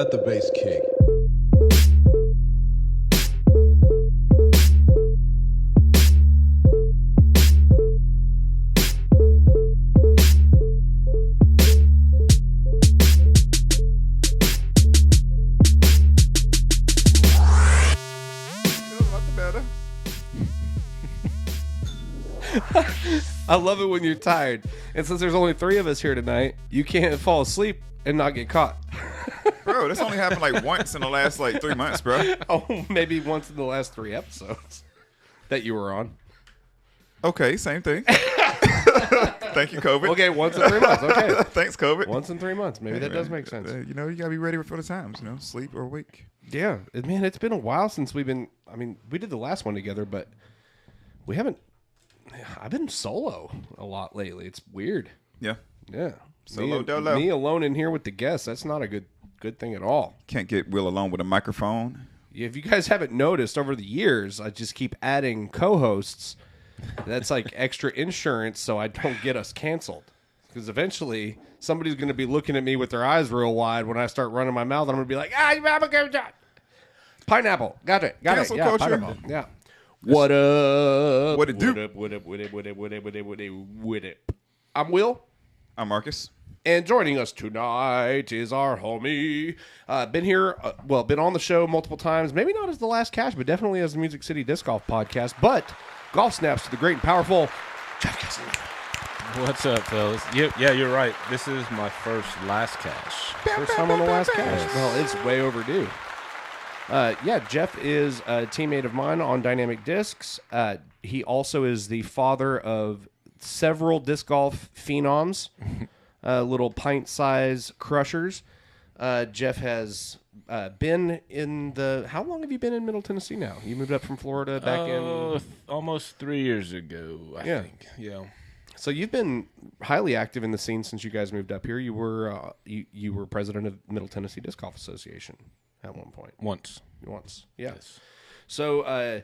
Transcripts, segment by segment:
Let the bass kick. I love it when you're tired. And since there's only 3 of us here tonight, you can't fall asleep and not get caught. Bro, this only happened like once in the last like 3 months, bro. Oh, maybe once in the last 3 episodes that you were on. Okay, same thing. Thank you, COVID. Okay, once in 3 months. Okay. Thanks, COVID. Once in 3 months. Maybe that does make sense. You know, you got to be ready for the times, you know, sleep or wake. Yeah. Man, it's been a while since we did the last one together, but we haven't. I've been solo a lot lately. It's weird. Yeah. Yeah. Solo dolo. Me alone in here with the guests. That's not a good thing at all. Can't get Will alone with a microphone. If you guys haven't noticed over the years, I just keep adding co-hosts. That's like extra insurance so I don't get us canceled. Because eventually somebody's going to be looking at me with their eyes real wide when I start running my mouth. And I'm going to be like, you have a good job. Pineapple. Got it. Cancel Yeah, culture. pineapple. Yeah. What up? What it do? What up? I'm Will. I'm Marcus. And joining us tonight is our homie. Been on the show multiple times. Maybe not as the Last Cash, but definitely as the Music City Disc Golf Podcast. But golf snaps to the great and powerful Jeff Casalina. What's up, fellas? Yeah, you're right. This is my first Last Cash. First time on the Last Cash. Well, it's way overdue. Jeff is a teammate of mine on Dynamic Discs. He also is the father of several disc golf phenoms, little pint-size crushers. Jeff has been in the... How long have you been in Middle Tennessee now? You moved up from Florida back in... Almost 3 years ago, I think. Yeah. So you've been highly active in the scene since you guys moved up here. You were you were president of Middle Tennessee Disc Golf Association at one point. Once. Yeah. Yes. So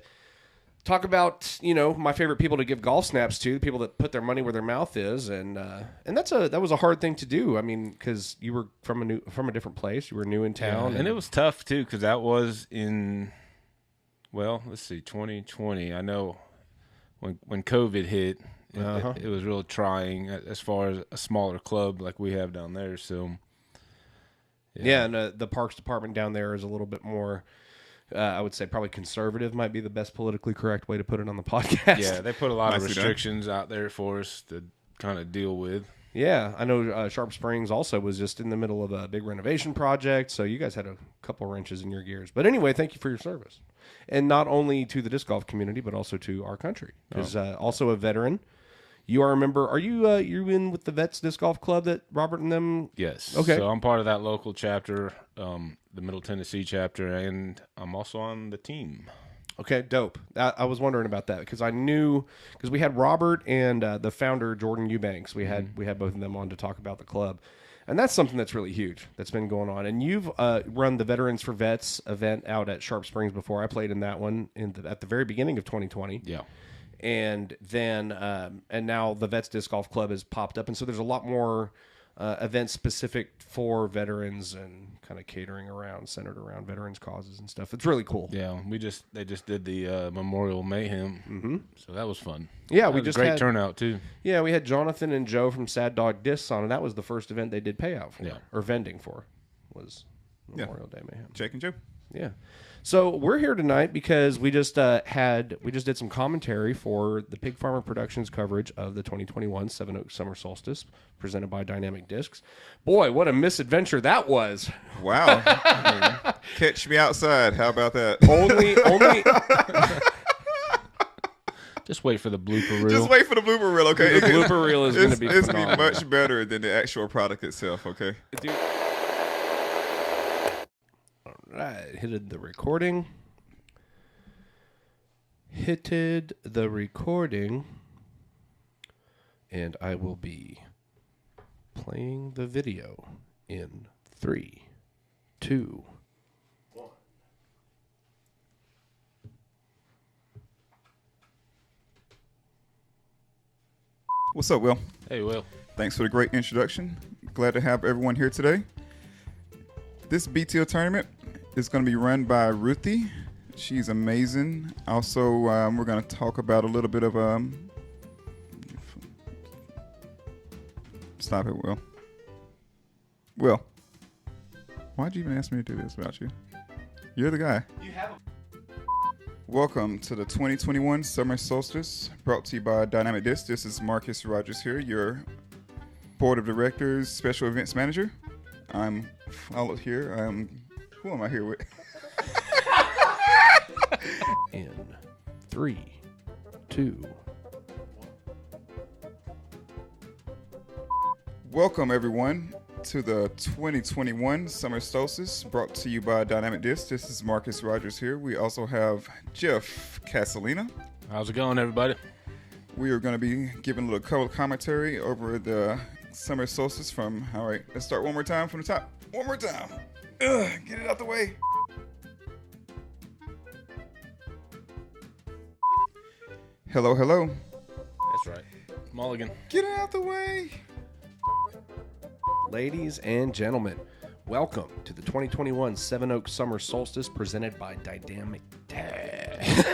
talk about, my favorite people to give golf snaps to, the people that put their money where their mouth is, and that was a hard thing to do. I mean, because you were from a different place, you were new in town, and it was tough too because that was in, 2020. I know when COVID hit, it was real trying as far as a smaller club like we have down there. So yeah, and the parks department down there is a little bit more. I would say probably conservative might be the best politically correct way to put it on the podcast. Yeah, they put a lot of restrictions out there for us to kind of deal with. Yeah, I know Sharp Springs also was just in the middle of a big renovation project, so you guys had a couple wrenches in your gears. But anyway, thank you for your service. And not only to the disc golf community, but also to our country. Because also a veteran. You are a member. Are you in with the Vets Disc Golf Club that Robert and them? Yes. Okay. So I'm part of that local chapter, the Middle Tennessee chapter, and I'm also on the team. Okay, dope. I was wondering about that because I knew because we had Robert and the founder Jordan Eubanks. We had both of them on to talk about the club, and that's something that's really huge that's been going on. And you've run the Veterans for Vets event out at Sharp Springs before. I played in that one at the very beginning of 2020. Yeah. And then, and now the Vets Disc Golf Club has popped up. And so there's a lot more events specific for veterans and kind of centered around veterans causes and stuff. It's really cool. Yeah. They just did the Memorial Mayhem. Mm-hmm. So that was fun. Yeah. We just had a great turnout too. Yeah. We had Jonathan and Joe from Sad Dog Discs on, and that was the first event they did payout for or vending for was Memorial Day Mayhem. Jake and Joe. Yeah. So we're here tonight because we just did some commentary for the Pig Farmer Productions coverage of the 2021 Seven Oaks Summer Solstice presented by Dynamic Discs. Boy, what a misadventure that was. Wow. Catch me outside. How about that? Only Just wait for the blooper reel. Just wait for the blooper reel, okay? The blooper reel is going to be It's going to be much better than the actual product itself, okay? Dude. Right, hitted the recording. And I will be playing the video in 3, 2, 1. What's up, Will? Hey, Will. Thanks for the great introduction. Glad to have everyone here today. This BTO tournament is going to be run by Ruthie. She's amazing. Also, we're going to talk about a little bit of Stop it, Will. Will, why'd you even ask me to do this about you? You're the guy. You have Welcome to the 2021 Summer Solstice, brought to you by Dynamic Disc. This is Marcus Rogers here, your Board of Directors Special Events Manager. I'm followed here. Who am I here with? in 3, 2. Welcome, everyone, to the 2021 Summer Solstice, brought to you by Dynamic Disc. This is Marcus Rogers here. We also have Jeff Casalina. How's it going, everybody? We are going to be giving a little color commentary over the Summer Solstice from, all right, let's start one more time from the top. One more time. Get it out the way. Hello, hello. That's right. Mulligan. Get it out the way. Ladies and gentlemen, welcome to the 2021 Seven Oaks Summer Solstice presented by Dynamic Disc.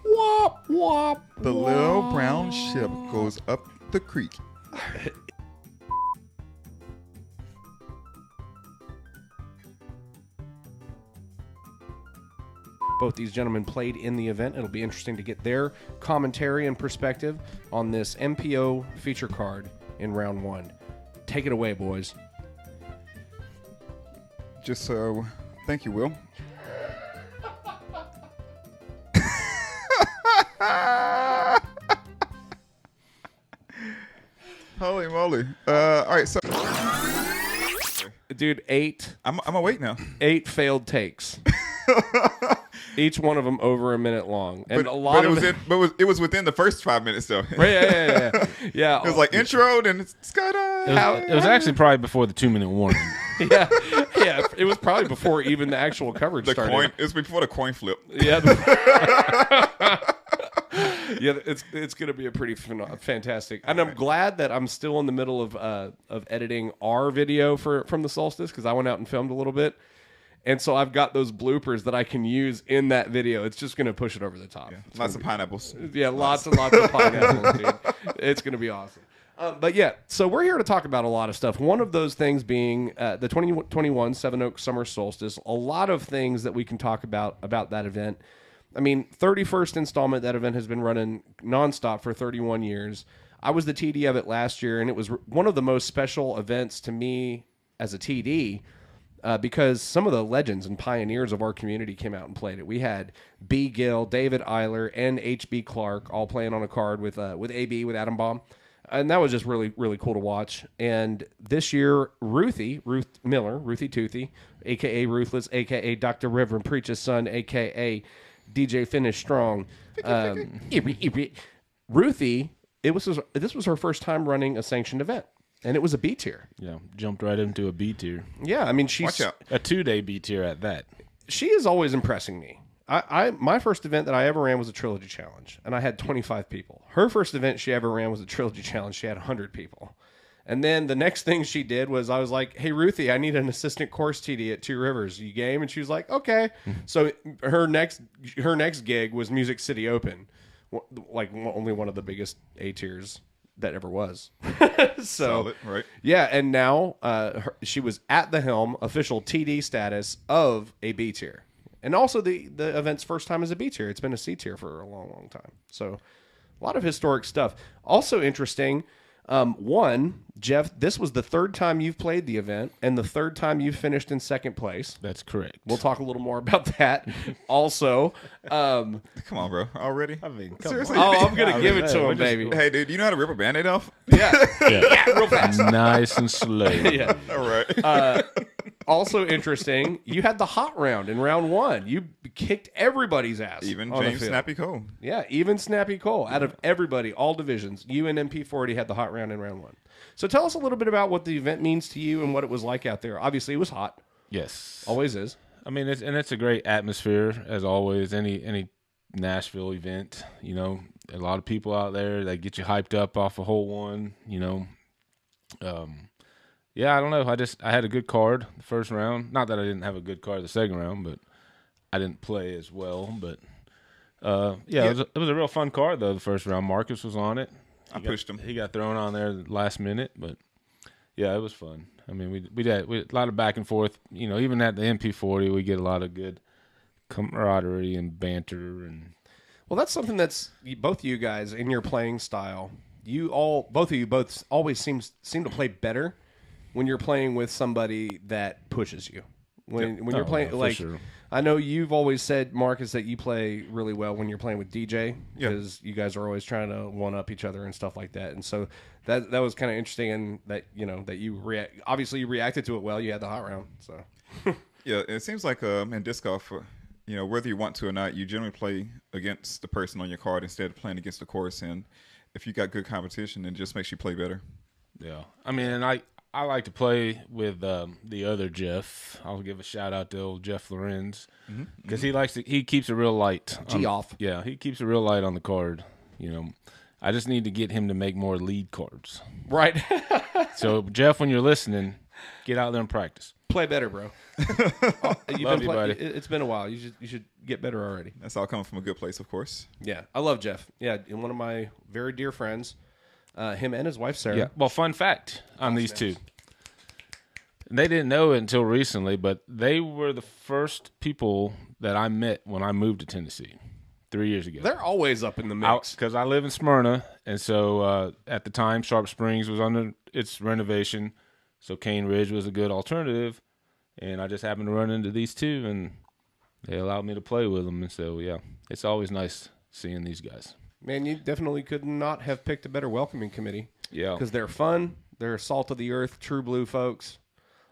Wop, wop, The little brown ship goes up the creek. Both these gentlemen played in the event. It'll be interesting to get their commentary and perspective on this MPO feature card in round 1. Take it away, boys. Just so, thank you, Will. Holy moly. All right, so Dude, 8 I'm awake now. 8 failed takes. Each one of them over a minute long, and a lot of it was within the first 5 minutes though. yeah. It was like intro, then it's skydive. It was actually probably before the 2-minute warning. yeah. It was probably before even the actual coverage The started. coin. It was before the coin flip. Yeah. Yeah, it's going to be a pretty fantastic. And I'm glad that I'm still in the middle of editing our video from the solstice, because I went out and filmed a little bit. And so I've got those bloopers that I can use in that video. It's just going to push it over the top. Yeah, lots of pineapples. Yeah, lots and lots of pineapples, dude. It's going to be awesome. But yeah, so we're here to talk about a lot of stuff. One of those things being the 2021 Seven Oaks Summer Solstice. A lot of things that we can talk about that event. I mean, 31st installment, that event has been running nonstop for 31 years. I was the TD of it last year, and it was one of the most special events to me as a TD. Because some of the legends and pioneers of our community came out and played it. We had B. Gill, David Eiler, and H.B. Clark all playing on a card with AB, with Adam Baum. And that was just really, really cool to watch. And this year, Ruth Miller, Ruthie Toothy, a.k.a. Ruthless, a.k.a. Dr. Reverend Preacher's son, a.k.a. DJ Finish Strong. Ruthie, this was her first time running a sanctioned event. And it was a B tier. Yeah, jumped right into a B tier. Yeah, I mean, Watch out. A 2-day B tier at that. She is always impressing me. My first event that I ever ran was a trilogy challenge, and I had 25 people. Her first event she ever ran was a trilogy challenge. She had 100 people. And then the next thing she did was I was like, "Hey, Ruthie, I need an assistant course TD at Two Rivers. You game?" And she was like, "Okay." So her next gig was Music City Open, like only one of the biggest A tiers that ever was. So Solid, right? yeah, and now she was at the helm, official TD status of a B tier, and also the event's first time as a B tier. It's been a C tier for a long, long time. So a lot of historic stuff. Also interesting. One, Jeff, this was the third time you've played the event and the third time you've finished in second place. That's correct. We'll talk a little more about that. Also, Come on, bro. Already? I mean, come Seriously? on. I'm going to give it to him, baby. Hey, dude, you know how to rip a Band-Aid off? Yeah, real fast. Nice and slow. Yeah. All right. Also interesting, you had the hot round in round 1. You kicked everybody's ass. Even on the James field. Snappy Cole. Yeah, even Snappy Cole. Out of everybody, all divisions, you and MP40 had the hot round in round 1. So tell us a little bit about what the event means to you and what it was like out there. Obviously, it was hot. Yes. Always is. I mean, it's a great atmosphere, as always. Any Nashville event, a lot of people out there that get you hyped up off a hole one, Yeah, I don't know. I had a good card the first round. Not that I didn't have a good card the second round, but I didn't play as well. But it was a real fun card though. The first round, Marcus was on it. I pushed him. He got thrown on there last minute, but yeah, it was fun. I mean, we had a lot of back and forth. You know, even at the MP40, we get a lot of good camaraderie and banter and. Well, that's something that's both of you guys in your playing style. Both of you always seem to play better when you're playing with somebody that pushes you. When you're playing, like, sure. I know you've always said, Marcus, that you play really well when you're playing with DJ because you guys are always trying to one up each other and stuff like that. And so that was kind of interesting, and that that you obviously you reacted to it well. You had the hot round, so yeah. It seems like in disc golf, whether you want to or not, you generally play against the person on your card instead of playing against the course. And if you got good competition, it just makes you play better. Yeah, I mean, and I like to play with the other Jeff. I'll give a shout out to old Jeff Lorenz because he keeps it real light. Off. Yeah, he keeps it real light on the card. I just need to get him to make more lead cards. Right. So Jeff, when you're listening, get out there and practice. Play better, bro. Love you, buddy. It's been a while. You should get better already. That's all coming from a good place, of course. Yeah, I love Jeff. Yeah, and one of my very dear friends. Him and his wife, Sarah. Yeah. Well, fun fact on these two. They didn't know it until recently, but they were the first people that I met when I moved to Tennessee 3 years ago. They're always up in the mix. Because I live in Smyrna, and so at the time, Sharp Springs was under its renovation, so Cane Ridge was a good alternative, and I just happened to run into these two, and they allowed me to play with them, and so, yeah, it's always nice seeing these guys. Man, you definitely could not have picked a better welcoming committee. Yeah. Because they're fun. They're salt of the earth, true blue folks.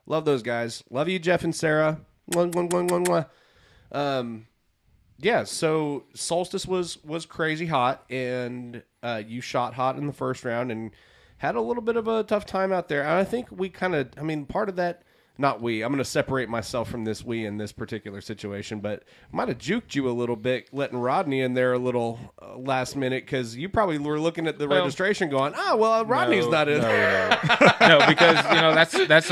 Love those guys. Love you, Jeff and Sarah. Yeah, so Solstice was crazy hot, and you shot hot in the first round and had a little bit of a tough time out there. And I think we part of that, not we, I'm going to separate myself from this we in this particular situation, but might have juked you a little bit, letting Rodney in there a little last minute, because you probably were looking at the registration going, Rodney's not in there. No, because, that's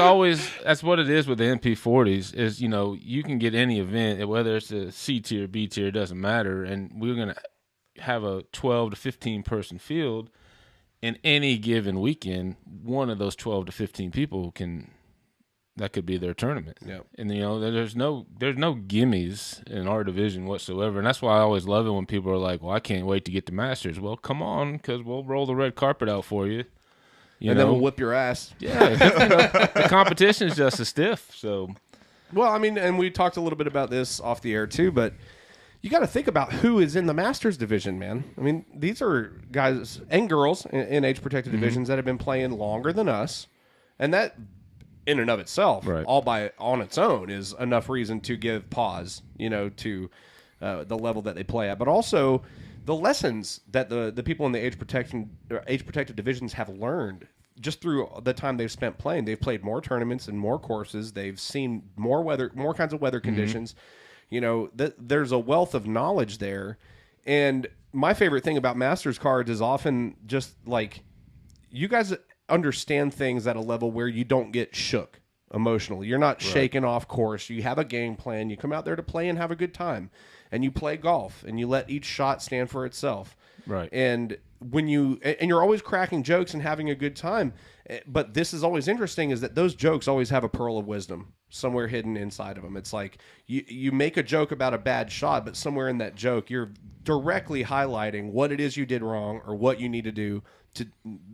what it is with the MP40s is, you can get any event, whether it's a C tier, B tier, it doesn't matter. And we're going to have a 12 to 15 person field in any given weekend. One of those 12 to 15 people that could be their tournament. Yeah. And there's no gimmies in our division whatsoever. And that's why I always love it when people are like, well, I can't wait to get to Masters. Well, come on, because we'll roll the red carpet out for you. Then we'll whip your ass. Yeah. The competition is just as stiff. So, well, I mean, and we talked a little bit about this off the air too, but you got to think about who is in the Masters division, man. I mean, these are guys and girls in age-protected divisions that have been playing longer than us. And that, in and of itself, right, all on its own, is enough reason to give pause, to the level that they play at. But also the lessons that the people in the age-protected divisions have learned just through the time they've spent playing. They've played more tournaments and more courses. They've seen more kinds of weather conditions. There's a wealth of knowledge there. And my favorite thing about Masters cards is often just like you guys understand things at a level where you don't get shook emotionally. You're not shaken off course. You have a game plan. You come out there to play and have a good time. And you play golf and you let each shot stand for itself. Right. And you're always cracking jokes and having a good time. But this is always interesting is that those jokes always have a pearl of wisdom somewhere hidden inside of them. It's like you make a joke about a bad shot, but somewhere in that joke, you're directly highlighting what it is you did wrong or what you need to do to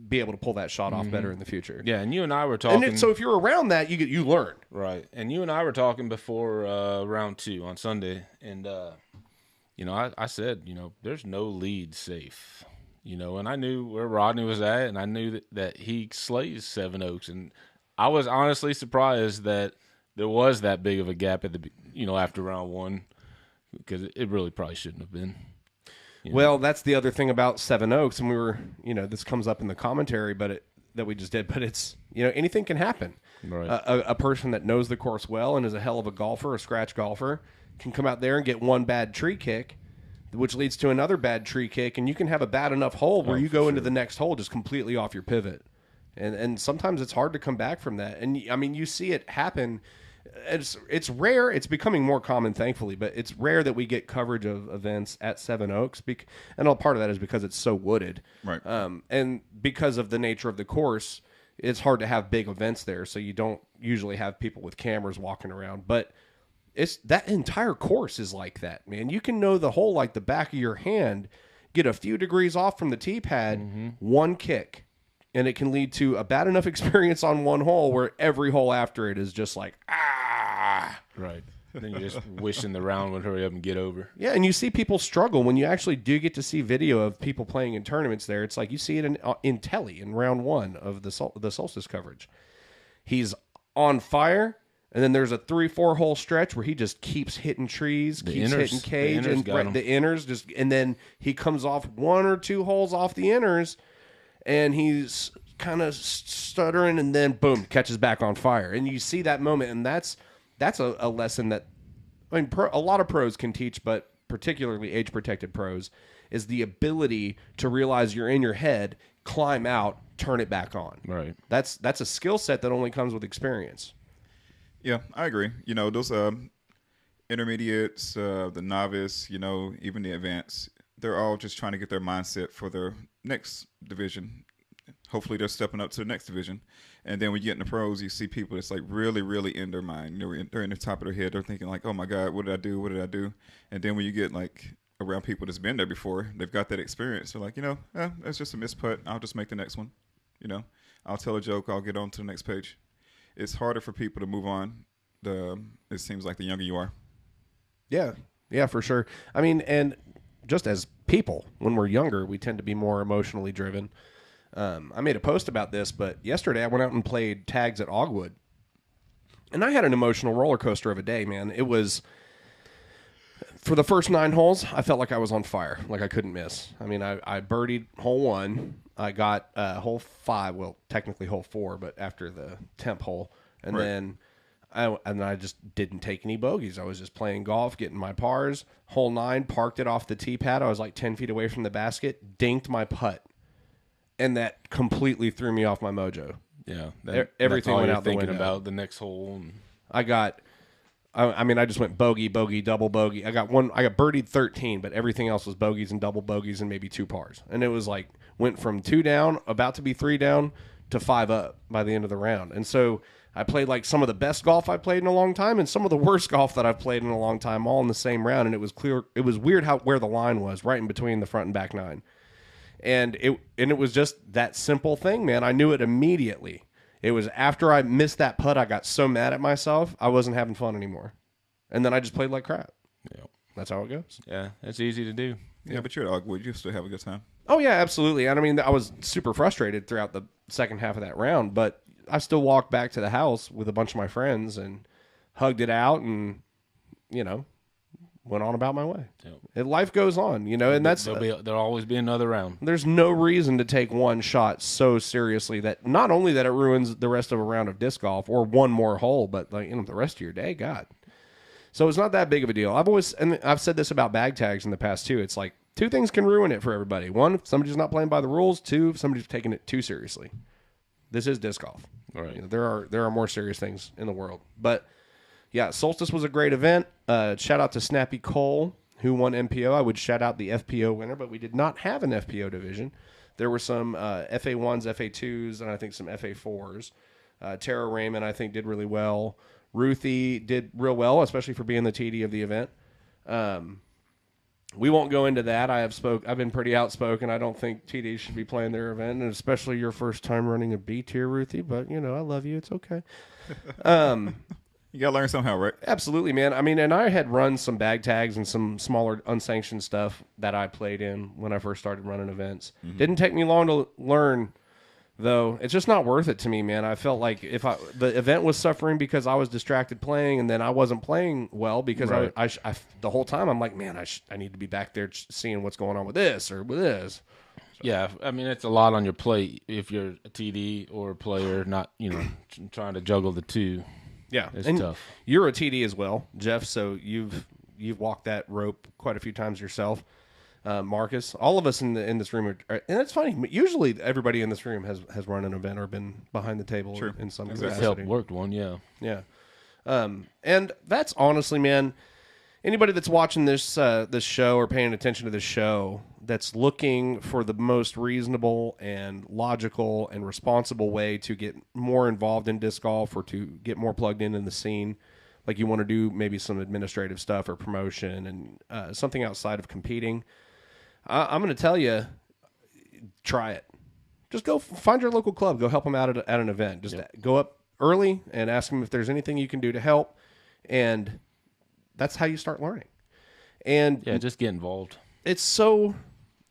be able to pull that shot off better in the future. Yeah, and you and I were talking. And so if you're around that, you learn. Right. And you and I were talking before round 2 on Sunday, and I said, there's no lead safe. And I knew where Rodney was at, and I knew that he slays Seven Oaks, and I was honestly surprised that there was that big of a gap at the after round 1, because it really probably shouldn't have been. Well, that's the other thing about Seven Oaks, and we were, this comes up in the commentary, that we just did, but it's, anything can happen. Right. A person that knows the course well and is a hell of a golfer, a scratch golfer, can come out there and get one bad tree kick, which leads to another bad tree kick, and you can have a bad enough hole where you go into the next hole just completely off your pivot. And sometimes it's hard to come back from that. And I mean, you see it happen. It's rare. It's becoming more common, thankfully, but it's rare that we get coverage of events at Seven Oaks. And all part of that is because it's so wooded. Right. And because of the nature of the course, it's hard to have big events there. So you don't usually have people with cameras walking around. But it's that entire course is like that, man. You can know the hole like the back of your hand, get a few degrees off from the tee pad, one kick. And it can lead to a bad enough experience on one hole where every hole after it is just like, ah. Right. Then you're just wishing the round would hurry up and get over. Yeah, and you see people struggle when you actually do get to see video of people playing in tournaments there. It's like you see it in telly in round 1 of the Solstice coverage. He's on fire, and then there's a 3-4 hole stretch where he just keeps hitting trees, hitting cage, and the inners just, and then he comes off 1 or 2 holes off the inners, and he's kind of stuttering, and then boom, catches back on fire. And you see that moment, and that's a lesson that, I mean, a lot of pros can teach, but particularly age-protected pros, is the ability to realize you're in your head, climb out, turn it back on. Right. That's a skill set that only comes with experience. Yeah, I agree. You know, those intermediates, the novice, you know, even the advanced, they're all just trying to get their mindset for their next division. Hopefully they're stepping up to the next division. And then when you get in the pros, you see people that's like really, really in their mind. You know, they're in the top of their head. They're thinking like, oh my God, what did I do? What did I do? And then when you get like around people that's been there before, they've got that experience. They're like, you know, that's just a missed putt. I'll just make the next one. You know, I'll tell a joke. I'll get on to the next page. It's harder for people to move on. It seems like the younger you are. Yeah, for sure. I mean, and just as people, when we're younger, we tend to be more emotionally driven. I made a post about this, but yesterday I went out and played tags at Ogwood. And I had an emotional roller coaster of a day, man. It was, for the first 9 holes, I felt like I was on fire, like I couldn't miss. I mean, I birdied hole 1. I got hole 5, well, technically hole 4, but after the 10th hole. And then I just didn't take any bogeys. I was just playing golf, getting my pars. Hole 9, parked it off the tee pad. I was like 10 feet away from the basket, dinked my putt. And that completely threw me off my mojo. Yeah. Everything went out the thinking window. about the next hole. And... I just went bogey, double bogey. I got birdied 13, but everything else was bogeys and double bogeys and maybe 2 pars. And it was like, went from 2 down, about to be 3 down, to 5 up by the end of the round. And so I played like some of the best golf I've played in a long time and some of the worst golf that I've played in a long time, all in the same round. And it was weird where the line was, right in between the front and back 9. And it was just that simple thing, man. I knew it immediately. It was after I missed that putt, I got so mad at myself, I wasn't having fun anymore. And then I just played like crap. Yeah. That's how it goes. Yeah, it's easy to do. Yeah, but you're at Ogwood. You still have a good time. Oh, yeah, absolutely. And I mean, I was super frustrated throughout the second half of that round, but I still walked back to the house with a bunch of my friends and hugged it out and, you know, went on about my way. Yep. And life goes on, you know, and that's... There'll always be another round. There's no reason to take one shot so seriously that not only that it ruins the rest of a round of disc golf or one more hole, but like, you know, the rest of your day, God. So it's not that big of a deal. I've said this about bag tags in the past too. It's like 2 things can ruin it for everybody. 1, if somebody's not playing by the rules. 2, if somebody's taking it too seriously. This is disc golf. All right. You know, there are more serious things in the world. But yeah, Solstice was a great event. Shout out to Snappy Cole, who won MPO. I would shout out the FPO winner, but we did not have an FPO division. There were some FA1s, FA2s, and I think some FA4s. Tara Raymond, I think, did really well. Ruthie did real well, especially for being the TD of the event. We won't go into that. I've been pretty outspoken. I don't think TDs should be playing their event, and especially your first time running a B tier, Ruthie. But, you know, I love you. It's okay. You got to learn somehow, right? Absolutely, man. I mean, and I had run some bag tags and some smaller unsanctioned stuff that I played in when I first started running events. Mm-hmm. Didn't take me long to learn, though. It's just not worth it to me, man. I felt like the event was suffering because I was distracted playing, and then I wasn't playing well because right. I the whole time I'm like, man, I need to be back there seeing what's going on with this or with this. So. Yeah, I mean, it's a lot on your plate if you're a TD or a player, not, you know, trying to juggle the two. Yeah, it's and tough. You're a TD as well, Jeff, so you've walked that rope quite a few times yourself. Marcus, all of us in this room, and it's funny. Usually, everybody in this room has run an event or been behind the table Sure. in some Exactly. capacity. Helped worked one, yeah. Yeah, and that's honestly, man. Anybody that's watching this this show or paying attention to this show that's looking for the most reasonable and logical and responsible way to get more involved in disc golf or to get more plugged in the scene, like you want to do maybe some administrative stuff or promotion and something outside of competing, I'm going to tell you, try it. Just go find your local club. Go help them out at an event. Just go up early and ask them if there's anything you can do to help, and that's how you start learning. And just get involved. It's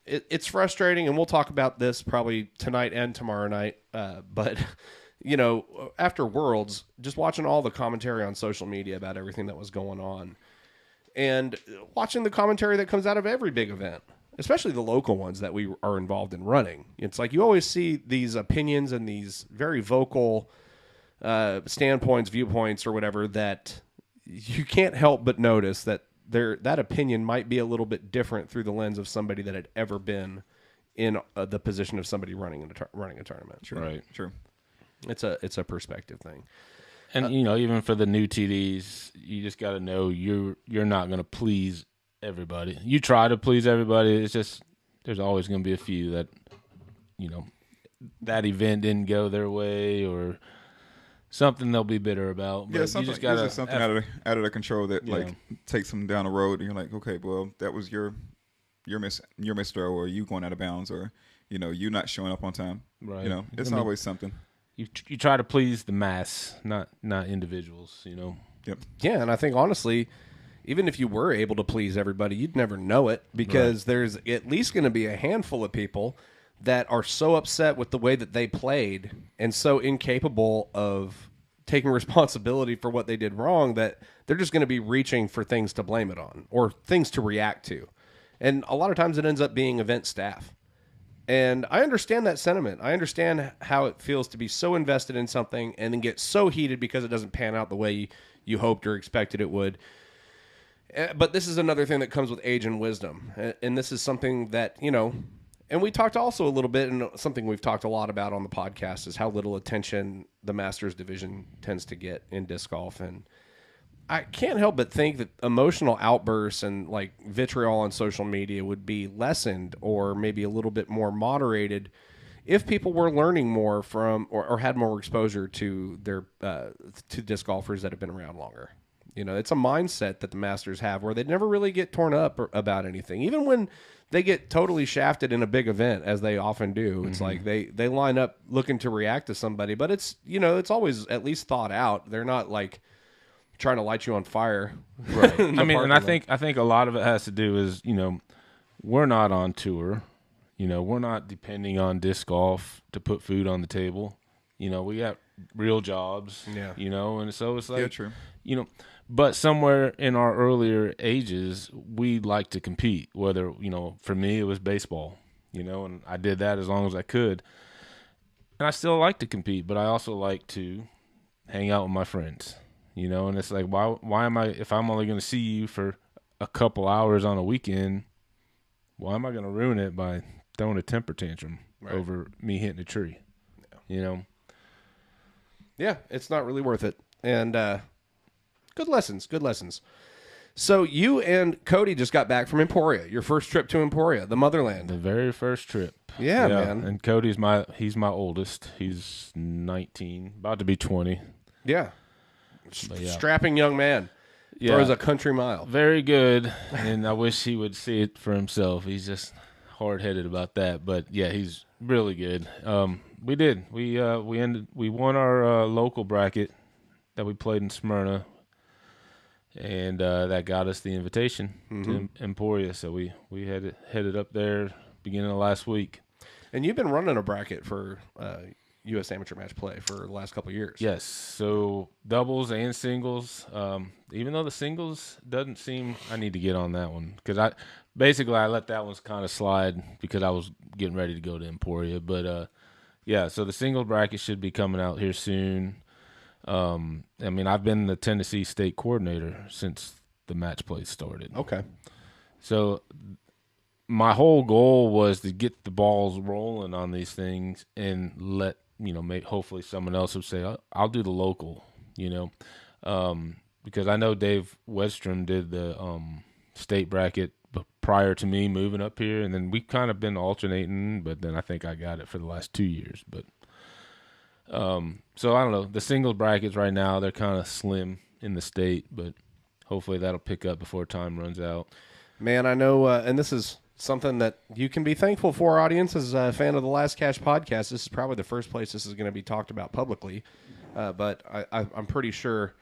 it's frustrating, and we'll talk about this probably tonight and tomorrow night. But after Worlds, just watching all the commentary on social media about everything that was going on, and watching the commentary that comes out of every big event, especially the local ones that we are involved in running. It's like you always see these opinions and these very vocal standpoints, viewpoints, or whatever that you can't help but notice that that opinion might be a little bit different through the lens of somebody that had ever been in the position of somebody running a tournament. Sure. Right. Sure. It's a perspective thing. And even for the new TDs, you just got to know you're not going to please everybody. You try to please everybody. It's just there's always going to be a few that that event didn't go their way or something they'll be bitter about. But something, you just gotta something out of their control that takes them down the road, and you're like, okay, well, that was your misthrow, or you going out of bounds, or you not showing up on time. Right. It's always something. You try to please the mass, not individuals. Yep. Yeah, and I think honestly, even if you were able to please everybody, you'd never know it because there's at least going to be a handful of people that are so upset with the way that they played and so incapable of taking responsibility for what they did wrong that they're just going to be reaching for things to blame it on or things to react to. And a lot of times it ends up being event staff. And I understand that sentiment. I understand how it feels to be so invested in something and then get so heated because it doesn't pan out the way you hoped or expected it would. But this is another thing that comes with age and wisdom. And this is something that, and we talked also a little bit, and something we've talked a lot about on the podcast is how little attention the Masters division tends to get in disc golf. And I can't help but think that emotional outbursts and like vitriol on social media would be lessened or maybe a little bit more moderated if people were learning more from or had more exposure to their to disc golfers that have been around longer. It's a mindset that the Masters have where they never really get torn up about anything. Even when they get totally shafted in a big event, as they often do, it's like they line up looking to react to somebody. But it's, it's always at least thought out. They're not like trying to light you on fire. Right. I think a lot of it has to do is, we're not on tour. We're not depending on disc golf to put food on the table. We got real jobs. Yeah. And so it's like, true. But somewhere in our earlier ages, we like to compete. Whether, for me, it was baseball, and I did that as long as I could. And I still like to compete, but I also like to hang out with my friends, and it's like, why am I, if I'm only going to see you for a couple hours on a weekend, why am I going to ruin it by throwing a temper tantrum over me hitting a tree? Yeah, it's not really worth it. And, Good lessons. So you and Cody just got back from Emporia, your first trip to Emporia, the motherland. The very first trip. Yeah, man. And Cody's he's my oldest. He's 19, about to be 20. Yeah. Strapping young man. Yeah. Throws a country mile. Very good, and I wish he would see it for himself. He's just hard-headed about that, but yeah, he's really good. We did. We won our local bracket that we played in Smyrna. And that got us the invitation to Emporia. So we headed up there beginning of last week. And you've been running a bracket for U.S. Amateur Match Play for the last couple of years. Yes. So doubles and singles. Even though the singles doesn't seem, I need to get on that one because I let that one kind of slide because I was getting ready to go to Emporia. But so the single bracket should be coming out here soon. I've been the Tennessee state coordinator since the match play started. Okay. So my whole goal was to get the balls rolling on these things and let, hopefully someone else would say, I'll do the local, because I know Dave Wedstrom did the state bracket prior to me moving up here, and then we've kind of been alternating, but then I think I got it for the last 2 years. But so I don't know. The singles brackets right now, they're kind of slim in the state, but hopefully that'll pick up before time runs out. Man, I know, and this is something that you can be thankful for, audience, as a fan of the Last Cash podcast. This is probably the first place this is going to be talked about publicly, but I'm pretty sure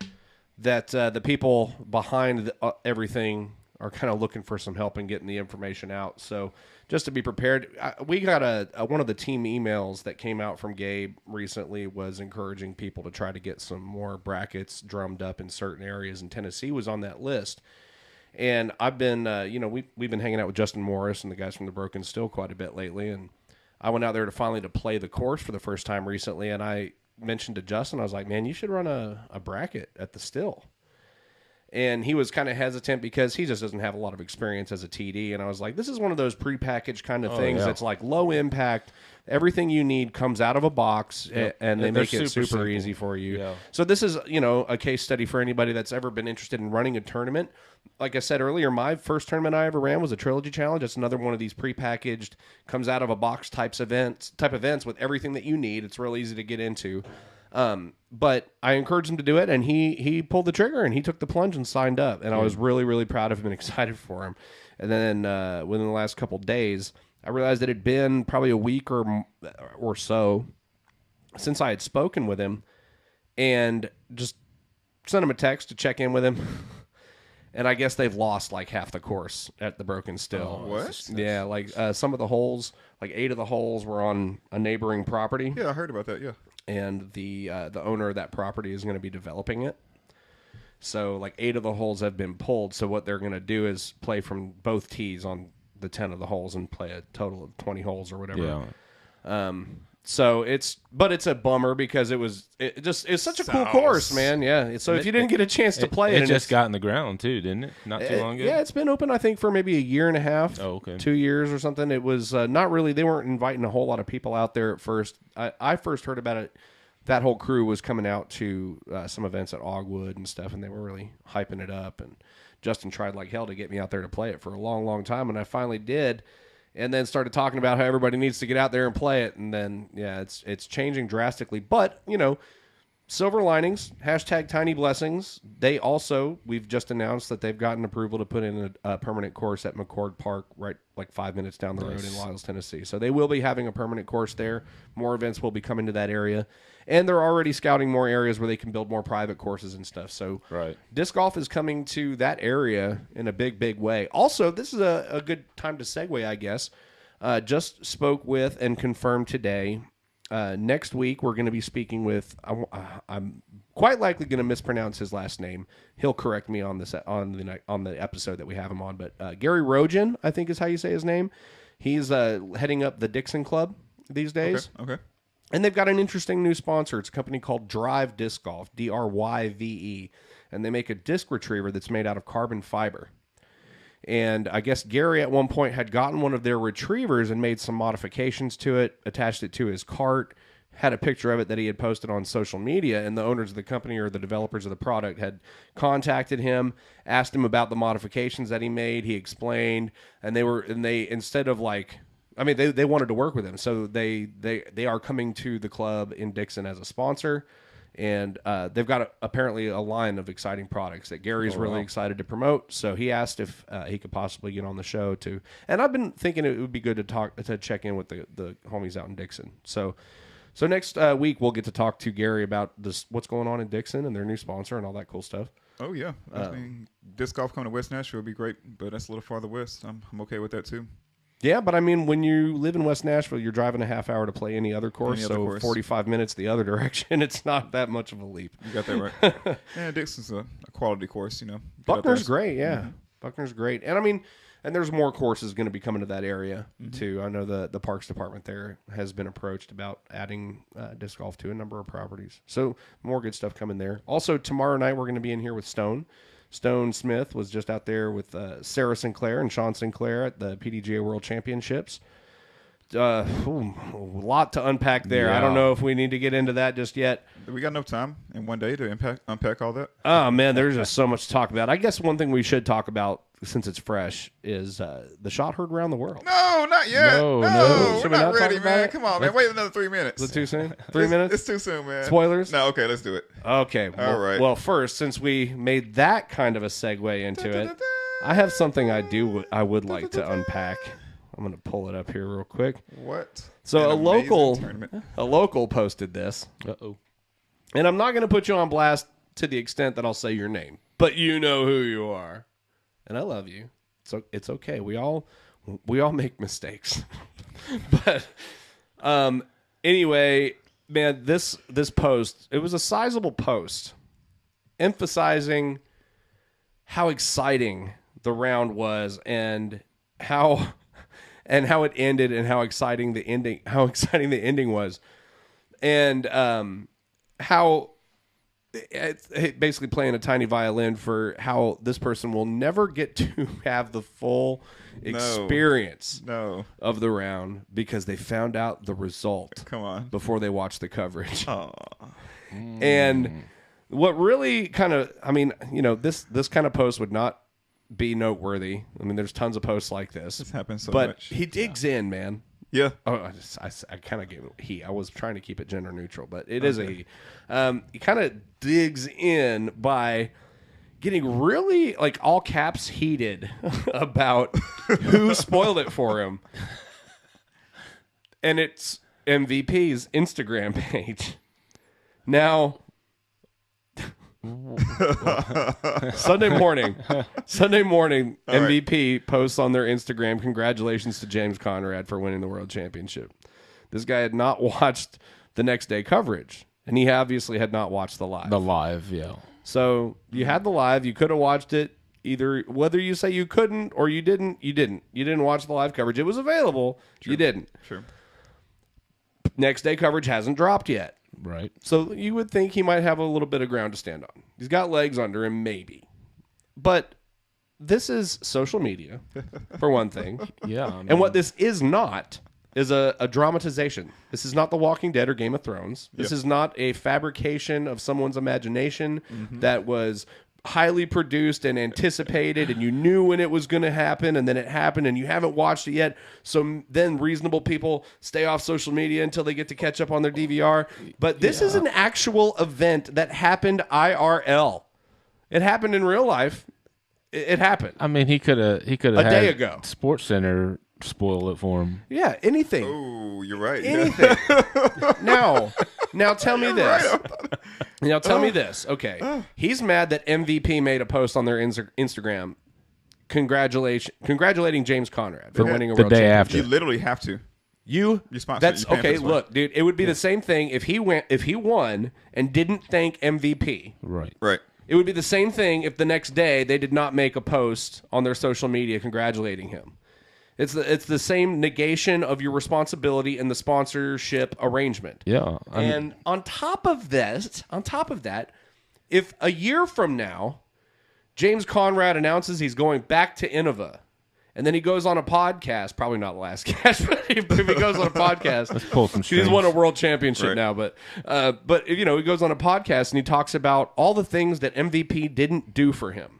that the people behind everything are kind of looking for some help in getting the information out. So just to be prepared, we got one of the team emails that came out from Gabe recently was encouraging people to try to get some more brackets drummed up in certain areas, and Tennessee was on that list. And I've been, we've been hanging out with Justin Morris and the guys from the Broken Still quite a bit lately, and I went out there to play the course for the first time recently, and I mentioned to Justin, I was like, man, you should run a bracket at the Still. And he was kind of hesitant because he just doesn't have a lot of experience as a TD. And I was like, this is one of those prepackaged kind of things that's like low impact. Everything you need comes out of a box, and they make it super easy for you. Yeah. So this is, a case study for anybody that's ever been interested in running a tournament. Like I said earlier, my first tournament I ever ran was a Trilogy Challenge. It's another one of these prepackaged, comes out of a box type events with everything that you need. It's real easy to get into. But I encouraged him to do it, and he pulled the trigger, and he took the plunge and signed up. And I was really, really proud of him and excited for him. And then within the last couple of days, I realized it had been probably a week or so since I had spoken with him, and just sent him a text to check in with him. And I guess they've lost like half the course at the Broken Still. What? Yeah, like some of the holes, like 8 of the holes were on a neighboring property. Yeah, I heard about that, yeah. And the owner of that property is going to be developing it. So like 8 of the holes have been pulled. So what they're going to do is play from both tees on the 10 of the holes and play a total of 20 holes or whatever. Yeah. So it's a bummer because it's such a cool course, man. Yeah. So if you didn't get a chance to play it, it just got in the ground too, didn't it? Not too long ago. Yeah, it's been open I think for maybe a year and a half. Oh, okay. 2 years or something. It was not really. They weren't inviting a whole lot of people out there at first. I first heard about it. That whole crew was coming out to some events at Ogwood and stuff, and they were really hyping it up. And Justin tried like hell to get me out there to play it for a long, long time, and I finally did. And then started talking about how everybody needs to get out there and play it. And then, yeah, it's changing drastically. But, silver linings, #tiny blessings. We've just announced that they've gotten approval to put in a permanent course at McCord Park, right like 5 minutes down the road in Lyles, Tennessee. So they will be having a permanent course there. More events will be coming to that area. And they're already scouting more areas where they can build more private courses and stuff. So disc golf is coming to that area in a big, big way. Also, this is a good time to segue, I guess. Just spoke with and confirmed today. Next week, we're going to be speaking with, I'm quite likely going to mispronounce his last name. He'll correct me on this on the episode that we have him on. But Gary Rojan, I think is how you say his name. He's heading up the Dixon Club these days. Okay. And they've got an interesting new sponsor. It's a company called Drive Disc Golf, DRYVE. And they make a disc retriever that's made out of carbon fiber. And I guess Gary at one point had gotten one of their retrievers and made some modifications to it, attached it to his cart, had a picture of it that he had posted on social media, and the owners of the company or the developers of the product had contacted him, asked him about the modifications that he made. He explained, and they instead of like, I mean, they wanted to work with him, so they are coming to the club in Dixon as a sponsor. And they've got apparently a line of exciting products that Gary's really excited to promote. So he asked if he could possibly get on the show too. And I've been thinking it would be good to check in with the homies out in Dixon. So next week we'll get to talk to Gary about what's going on in Dixon and their new sponsor and all that cool stuff. Oh yeah, I mean, disc golf coming to West Nashville would be great, but that's a little farther west. I'm okay with that too. Yeah, but I mean, when you live in West Nashville, you're driving a half hour to play any other course, 45 minutes the other direction. It's not that much of a leap. You got that right. Yeah, Dixon's a quality course, Buckner's great, yeah. Mm-hmm. Buckner's great. And I mean, and there's more courses going to be coming to that area, too. I know the Parks Department there has been approached about adding disc golf to a number of properties. So more good stuff coming there. Also, tomorrow night, we're going to be in here with Stone. Stone Smith was just out there with Sarah Sinclair and Sean Sinclair at the PDGA World Championships. A lot to unpack there. Yeah. I don't know if we need to get into that just yet. We got enough time in one day to unpack all that. Oh, man, there's just so much to talk about. I guess one thing we should talk about, since it's fresh, is the shot heard around the world. No, not yet. No. We're Should we not not talk ready, about man. it? Come on, man. Wait another 3 minutes. Is it too soon? 3 minutes? It's too soon, man. Spoilers? No, okay, let's do it. Okay. Well, All right. Well, first, since we made that kind of a segue into it, I have something I would like to unpack. I'm going to pull it up here real quick. What? So An a local amazing tournament. posted this, Uh-oh. and I'm not going to put you on blast to the extent that I'll say your name, but you know who you are, and I love you. So it's okay. We all make mistakes, but anyway, man, this post, it was a sizable post, emphasizing how exciting the round was and how it ended and how exciting the ending was, and how it basically playing a tiny violin for how this person will never get to have the full experience of the round because they found out the result Come on. before they watched the coverage. Aw. And what really kind of, this kind of post would not be noteworthy. I mean, there's tons of posts like this. This happens so but much. he digs in, man. Yeah. Oh, I kind of gave it he. I was trying to keep it gender neutral, but it is a he. He kind of digs in by getting really, like, all caps heated about who spoiled it for him. And it's MVP's Instagram page. Now, Sunday morning, MVP posts on their Instagram, congratulations to James Conrad for winning the world championship. This guy had not watched the next day coverage, and he obviously had not watched the live. The live, yeah. So you had the live, you could have watched it. Either whether you say you couldn't or you didn't. You didn't watch the live coverage. It was available. Sure. You didn't. Sure. Next day coverage hasn't dropped yet. Right. So you would think he might have a little bit of ground to stand on. He's got legs under him, maybe. But this is social media, for one thing. Yeah. I mean, And what this is not is a dramatization. This is not The Walking Dead or Game of Thrones. This is not a fabrication of someone's imagination that was highly produced and anticipated, and you knew when it was going to happen, and then it happened, and you haven't watched it yet. So then reasonable people stay off social media until they get to catch up on their DVR. But this is an actual event that happened IRL. It happened in real life. It happened. I mean, he could have A day ago. Sports Center spoil it for him. Yeah, anything. Oh, you're right. Anything. Now tell me this. Now tell me this. Okay. He's mad that MVP made a post on their Instagram congratulating James Conrad for winning a the world day championship. after. You literally have to. You sponsor that's it. You pay for okay. this one. Look, dude, it would be the same thing if he won and didn't thank MVP. Right. Right. It would be the same thing if the next day they did not make a post on their social media congratulating him. It's the same negation of your responsibility in the sponsorship arrangement. Yeah. And on top of that, if a year from now, James Conrad announces he's going back to Innova, and then he goes on a podcast, probably not Last Cash, but if he goes on a podcast, Let's pull some he's strings. won a world championship Right. now, but he goes on a podcast and he talks about all the things that MVP didn't do for him.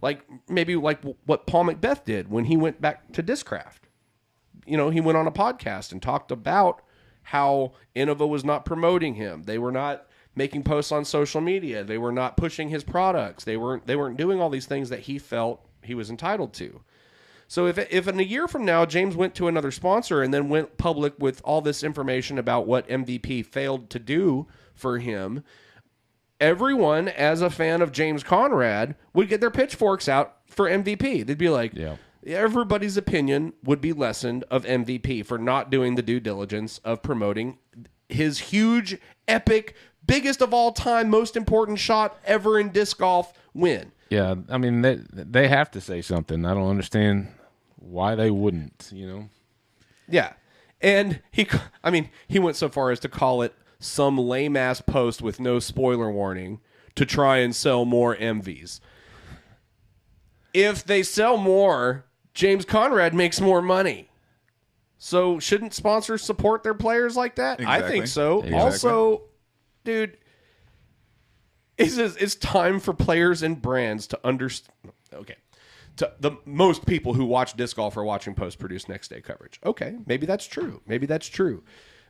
Like maybe like what Paul Macbeth did when he went back to Discraft. He went on a podcast and talked about how Innova was not promoting him. They were not making posts on social media. They were not pushing his products. They weren't doing all these things that he felt he was entitled to. So if in a year from now James went to another sponsor and then went public with all this information about what MVP failed to do for him, everyone, as a fan of James Conrad, would get their pitchforks out for MVP. They'd be like, everybody's opinion would be lessened of MVP for not doing the due diligence of promoting his huge, epic, biggest of all time, most important shot ever in disc golf win. Yeah. I mean, they have to say something. I don't understand why they wouldn't, Yeah. And he went so far as to call it some lame-ass post with no spoiler warning to try and sell more MVs. if they sell more, James Conrad makes more money. So shouldn't sponsors support their players like that? Exactly. I think so. Exactly. Also, dude, it's time for players and brands to understand. Okay. The most people who watch disc golf are watching post-produced next day coverage. Okay, maybe that's true.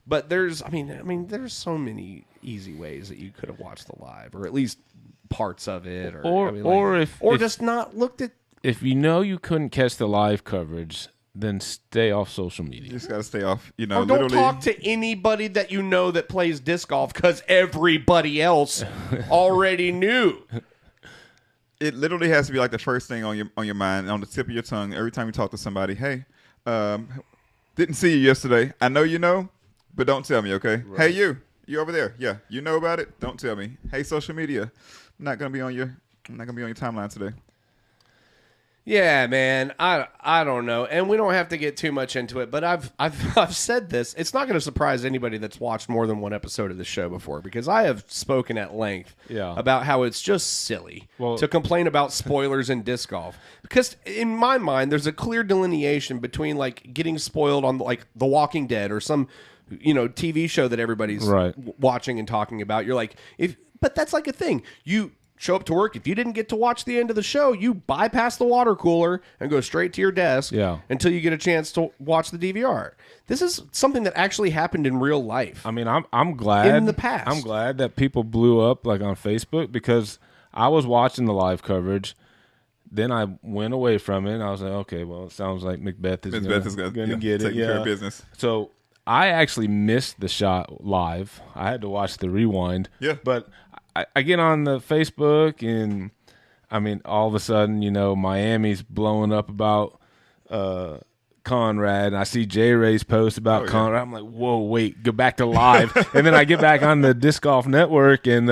But there's so many easy ways that you could have watched the live, or at least parts of it, or just not looked at. If you know you couldn't catch the live coverage, then stay off social media. You just got to stay off. Or don't talk to anybody that you know that plays disc golf, because everybody else already knew. It literally has to be like the first thing on your mind, on the tip of your tongue, every time you talk to somebody. Hey, didn't see you yesterday. I know you know, but don't tell me, okay? Right. Hey, you over there? Yeah, you know about it. Don't tell me. Hey, social media, I'm not gonna be on your timeline today. Yeah, man, I don't know, and we don't have to get too much into it, but I've said this. It's not going to surprise anybody that's watched more than one episode of the show before, because I have spoken at length about how it's just silly to complain about spoilers in disc golf. Because in my mind, there's a clear delineation between like getting spoiled on like The Walking Dead or some TV show that everybody's watching and talking about. You're like, but that's like a thing. You show up to work. If you didn't get to watch the end of the show, you bypass the water cooler and go straight to your desk until you get a chance to watch the DVR. This is something that actually happened in real life. I mean, I'm glad in the past. I'm glad that people blew up like on Facebook, because I was watching the live coverage. Then I went away from it, and I was like, okay, well, it sounds like Macbeth is going to get it. Taking care of business. So I actually missed the shot live. I had to watch the rewind. Yeah. But I get on the Facebook, and I mean, all of a sudden, Miami's blowing up about Conrad, and I see J Ray's post about Conrad. I'm like, whoa, wait, go back to live. And then I get back on the Disc Golf Network, and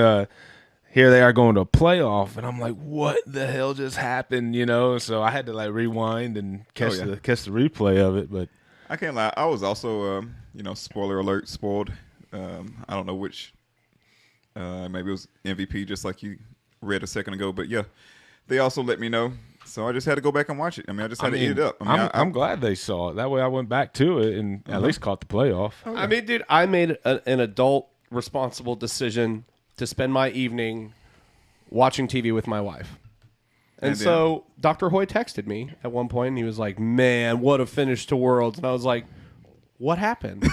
here they are going to a playoff, and I'm like, what the hell just happened? So I had to like rewind and catch the replay of it. But I can't lie, I was also spoiler alert, spoiled. I don't know which. Maybe it was MVP, just like you read a second ago. But yeah, they also let me know, so I just had to go back and watch it. I just had to eat it up. I'm glad they saw it. That way I went back to it and at least caught the playoff. Oh, yeah. I mean, dude, I made an adult, responsible decision to spend my evening watching TV with my wife. And so Dr. Hoy texted me at one point, and he was like, man, what a finish to Worlds. And I was like, what happened?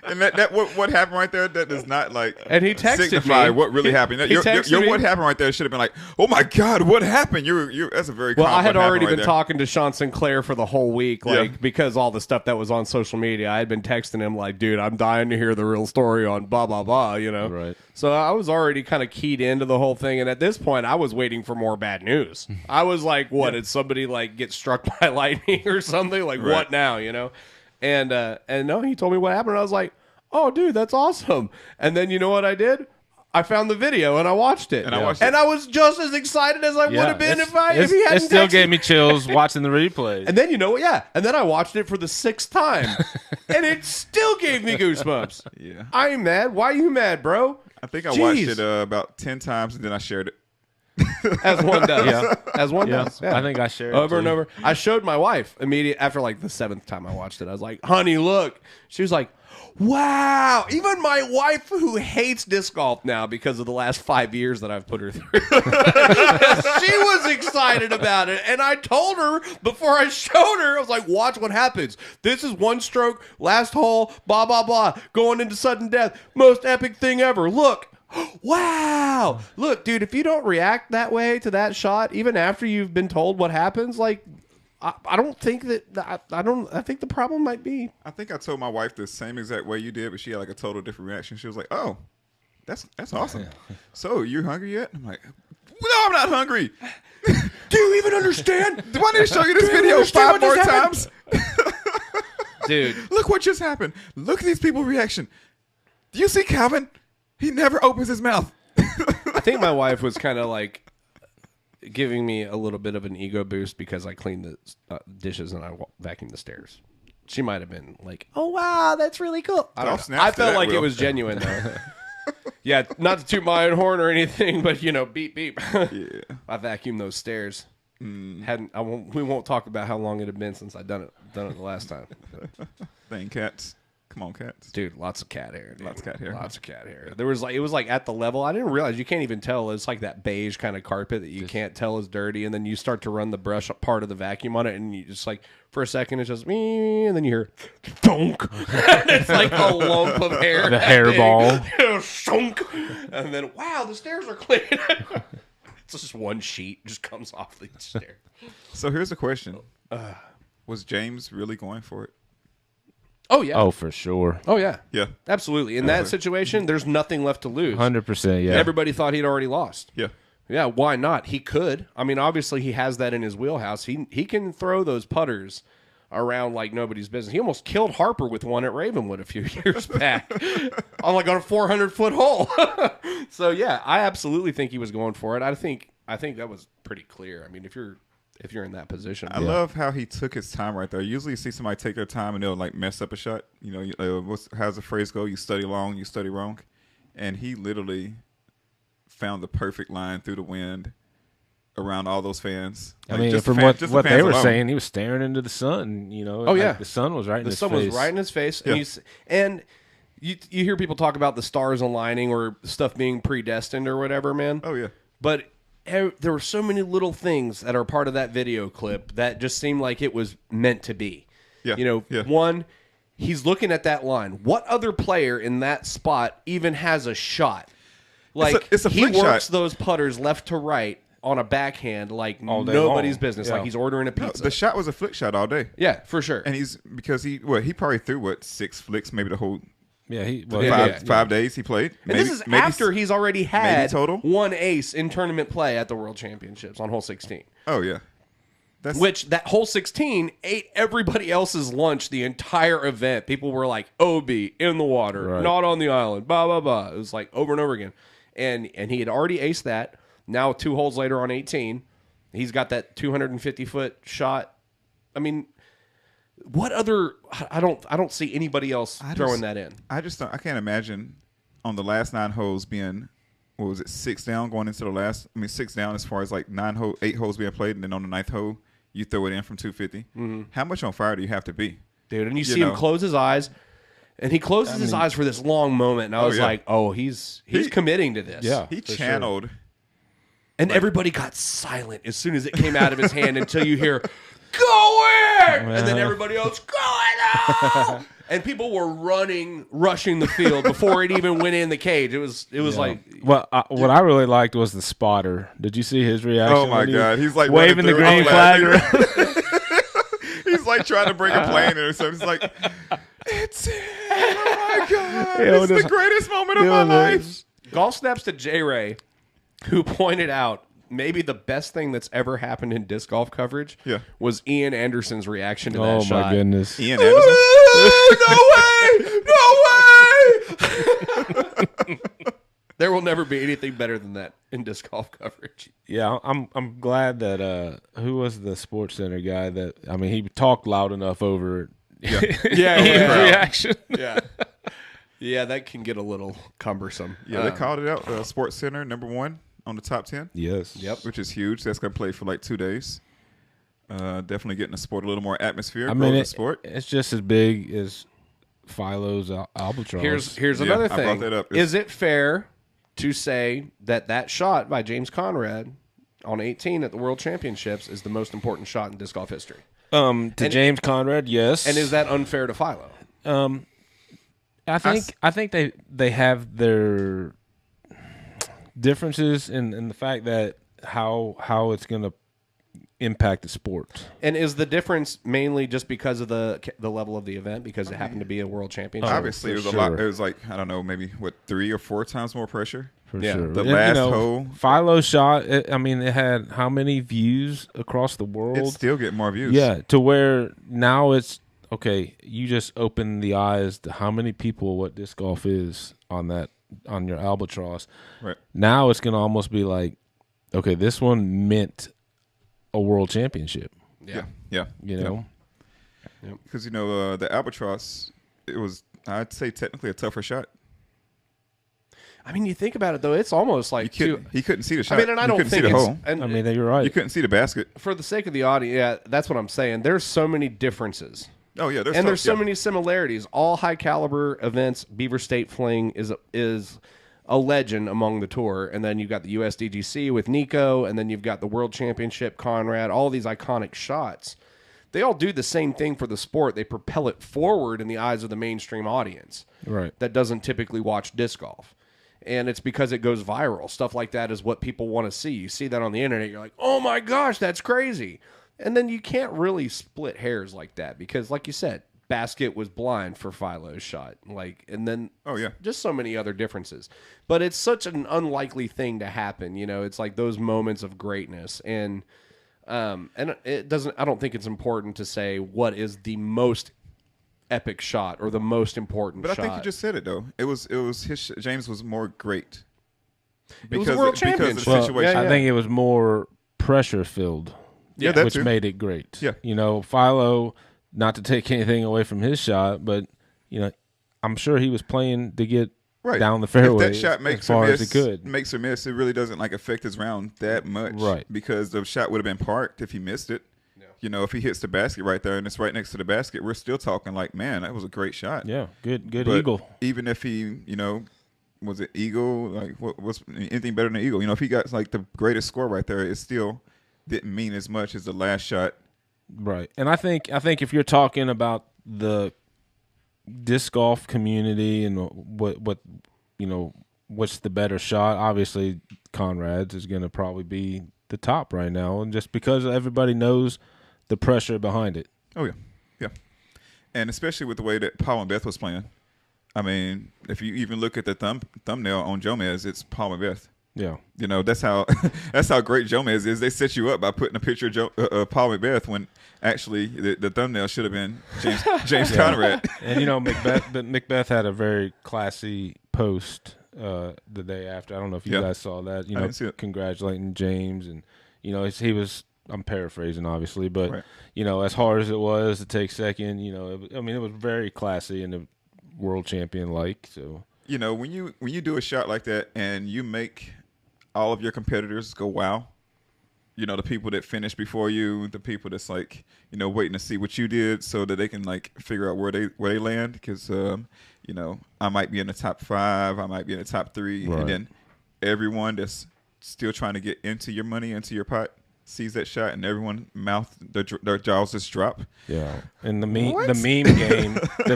And that what happened right there, that does not and he texted signify me. what really happened. Your what happened right there should have been like, oh my God, what happened? That's a very well. I had already been right talking to Sean Sinclair for the whole week, because all the stuff that was on social media. I had been texting him like, dude, I'm dying to hear the real story on blah blah blah. Right. So I was already kind of keyed into the whole thing, and at this point, I was waiting for more bad news. I was like, what? Did somebody like get struck by lightning or something? Like what now? And no, he told me what happened. And I was like, oh, dude, that's awesome. And then you know what I did? I found the video and I watched it. And I was just as excited as I would have been if he hadn't. It still gave me chills watching the replay. And then and then I watched it for the 6th time, and it still gave me goosebumps. Yeah, I ain't mad. Why are you mad, bro? I think I watched it about 10 times, and then I shared it. As one does. As one does. Yeah. I think I shared over and over. I showed my wife immediately after like the 7th time I watched it. I was like, honey, look. She was like, wow. Even my wife, who hates disc golf now because of the last 5 years that I've put her through, she was excited about it. And I told her before I showed her, I was like, watch what happens. This is one stroke, last hole, blah, blah, blah, going into sudden death. Most epic thing ever. Look. Wow. Look, dude, if you don't react that way to that shot, even after you've been told what happens, like, I don't think that I think the problem might be. I think I told my wife the same exact way you did, but she had like a total different reaction. She was like, oh, that's awesome. So you hungry yet? I'm like, no, I'm not hungry. Do you even understand? Do I need to show you this video 5 more times? Dude. Look what just happened. Look at these people's reaction. Do you see Calvin? He never opens his mouth. I think my wife was kind of like giving me a little bit of an ego boost because I cleaned the dishes and I vacuumed the stairs. She might have been like, oh, wow, that's really cool. I felt like it was genuine, though. Yeah, not to toot my own horn or anything, but, beep, beep. Yeah. I vacuumed those stairs. We won't talk about how long it had been since I'd done it the last time. Dang cats. Come on, cats. Dude, lots of cat hair. Dude. Lots of cat hair. Lots of cat hair. It was like at the level. I didn't realize you can't even tell. It's like that beige kind of carpet that you can't tell is dirty, and then you start to run the brush part of the vacuum on it, and you just like for a second it's just me, and then you hear thunk. It's like a lump of hair. The hairball. Shunk. And then wow, the stairs are clean. It's just one sheet just comes off the stair. So here's the question: was James really going for it? Oh yeah. Oh, for sure. Oh yeah. Yeah. Absolutely. In that situation, there's nothing left to lose. 100%. Yeah. Everybody thought he'd already lost. Yeah. Yeah, why not? He could. I mean, obviously he has that in his wheelhouse. He can throw those putters around like nobody's business. He almost killed Harper with one at Ravenwood a few years back on a 400-foot hole. So yeah, I absolutely think he was going for it. I think that was pretty clear. I mean, if you're in that position. I love how he took his time right there. Usually you see somebody take their time and they'll like mess up a shot. You know, how's the phrase go? You study long, you study wrong. And he literally found the perfect line through the wind around all those fans. I mean, from what they were saying, he was staring into the sun. You know, the sun was right in his face. The sun was right in his face. Yeah. And you hear people talk about the stars aligning or stuff being predestined or whatever, man. Oh, yeah. But there were so many little things that are part of that video clip that just seemed like it was meant to be. Yeah. You know, Yeah. one, he's looking at that line. What other player in that spot even has a shot? Like, it's a he flick works shot. those putters left to right on a backhand like All day nobody's long. business. Yeah. Like he's ordering a No, pizza. the shot was a flick shot all day. Yeah, for sure. And he probably threw 6 flicks, maybe the whole Yeah, five days he played. And this is after he's already had total? one ace in tournament play at the World Championships on hole 16. Oh yeah, Which that hole 16 ate everybody else's lunch the entire event. People were like, Obi, in the water, Right. not on the island, blah, blah, blah. It was like over and over again. And he had already aced that. Now 2 holes later on 18, he's got that 250-foot shot. I mean, what other? I don't see anybody else throwing that in. I can't imagine on the last 9 holes being, what was it, 6 down going into the last. I mean, 6 down as far as like 8 holes being played, and then on the 9th hole you throw it in from 250. Mm-hmm. How much on fire do you have to be, dude? And you see him close his eyes, and he closes his eyes for this long moment, and I was like, oh, he's committing to this. Yeah. he channeled. Sure. And everybody got silent as soon as it came out of his hand until you hear, go in! And then everybody else, go in! And people were rushing the field before it even went in the cage. It was like... Well, what I really liked was the spotter. Did you see his reaction? Oh, my God. He's like waving the green flag around. He's like trying to bring a plane in or something. He's like, it's it. Oh, my God. It's the greatest moment of my life. Golf snaps to J-Ray, who pointed out maybe the best thing that's ever happened in disc golf coverage was Ian Anderson's reaction to that shot. Oh, my goodness. Ian Anderson? No way! There will never be anything better than that in disc golf coverage. Yeah, I'm glad that who was the Sports Center guy that he talked loud enough over Ian's reaction. Yeah, that can get a little cumbersome. Yeah, they called it out. Sports Center, #1 on the top 10. Yes. Yep. Which is huge. That's going to play for like 2 days. Definitely getting the sport a little more atmosphere. Sport. It's just as big as Philo's Albatross. Here's another thing. I brought that up. Is it fair to say that shot by James Conrad on 18 at the World Championships is the most important shot in disc golf history? James Conrad, yes. And is that unfair to Philo? I think they have their differences in the fact that how it's going to impact the sport. And is the difference mainly just because of the level of the event, because it happened to be a world championship? Obviously, it was a lot. It was like, I don't know, maybe 3 or 4 times more pressure. For sure. The last hole. Philo's shot, it had how many views across the world? It's still getting more views. Yeah, to where now it's, okay, you just open the eyes to how many people what disc golf is on your Albatross. Right. Now it's going to almost be like, okay, this one meant a world championship. Yeah. You know? Because, the Albatross, it was, I'd say, technically a tougher shot. I mean, you think about it though, it's almost like he couldn't see the shot. I mean, and I don't couldn't think see the it's, hole. and I mean, you're right. You couldn't see the basket. for the sake of the audience, yeah, that's what I'm saying. There's so many differences. Oh yeah, There's so many similarities. All high caliber events. Beaver State Fling is a legend among the tour, and then you've got the USDGC with Nico, and then you've got the World Championship, Conrad. All these iconic shots. They all do the same thing for the sport. They propel it forward in the eyes of the mainstream audience, Right. that doesn't typically watch disc golf. And it's because it goes viral. Stuff like that is what people want to see. You see that on the internet, you're like, oh my gosh, that's crazy. And then you can't really split hairs like that because, like you said, basket was blind for Philo's shot. And then just so many other differences. But it's such an unlikely thing to happen. It's like those moments of greatness. And it doesn't. I don't think it's important to say what is the most epic shot or the most important shot. But I think you just said it though. It was his. James was more great. It was a world championship. Because of the situation. I think it was more pressure filled. Yeah, that which too. made it great. Yeah. Philo, not to take anything away from his shot, but I'm sure he was playing to get down the fairway. If that shot makes as far or as miss, he could. makes or miss, it really doesn't affect his round that much, Right? Because the shot would have been parked if he missed it. Yeah. If he hits the basket right there and it's right next to the basket, we're still talking like, man, that was a great shot. Yeah, good But eagle. Even if he, was it eagle? Like, what's anything better than an eagle? If he got like the greatest score right there, it still didn't mean as much as the last shot. Right. And I think if you're talking about the disc golf community and what's the better shot, obviously Conrad's is going to probably be the top right now, and just because everybody knows the pressure behind it. Oh yeah, and especially with the way that Paul and Beth was playing. I mean, if you even look at the thumbnail on Jomez, it's Paul and Beth. Yeah, that's how great Jomez is. They set you up by putting a picture of Paul McBeth when actually the thumbnail should have been James Conrad. And Macbeth had a very classy post the day after. I don't know if you guys saw that. I didn't see it. Congratulating James, and he was. I'm paraphrasing, obviously, but as hard as it was to take second, it was very classy and the world champion like. So when you do a shot like that and you make all of your competitors go wow, the people that finished before you, the people that's like waiting to see what you did so that they can like figure out where they land, because I might be in the top 5, I might be in the top 3, and then everyone that's still trying to get into your money, into your pot, sees that shot, and everyone their jaws just drop. Yeah, and the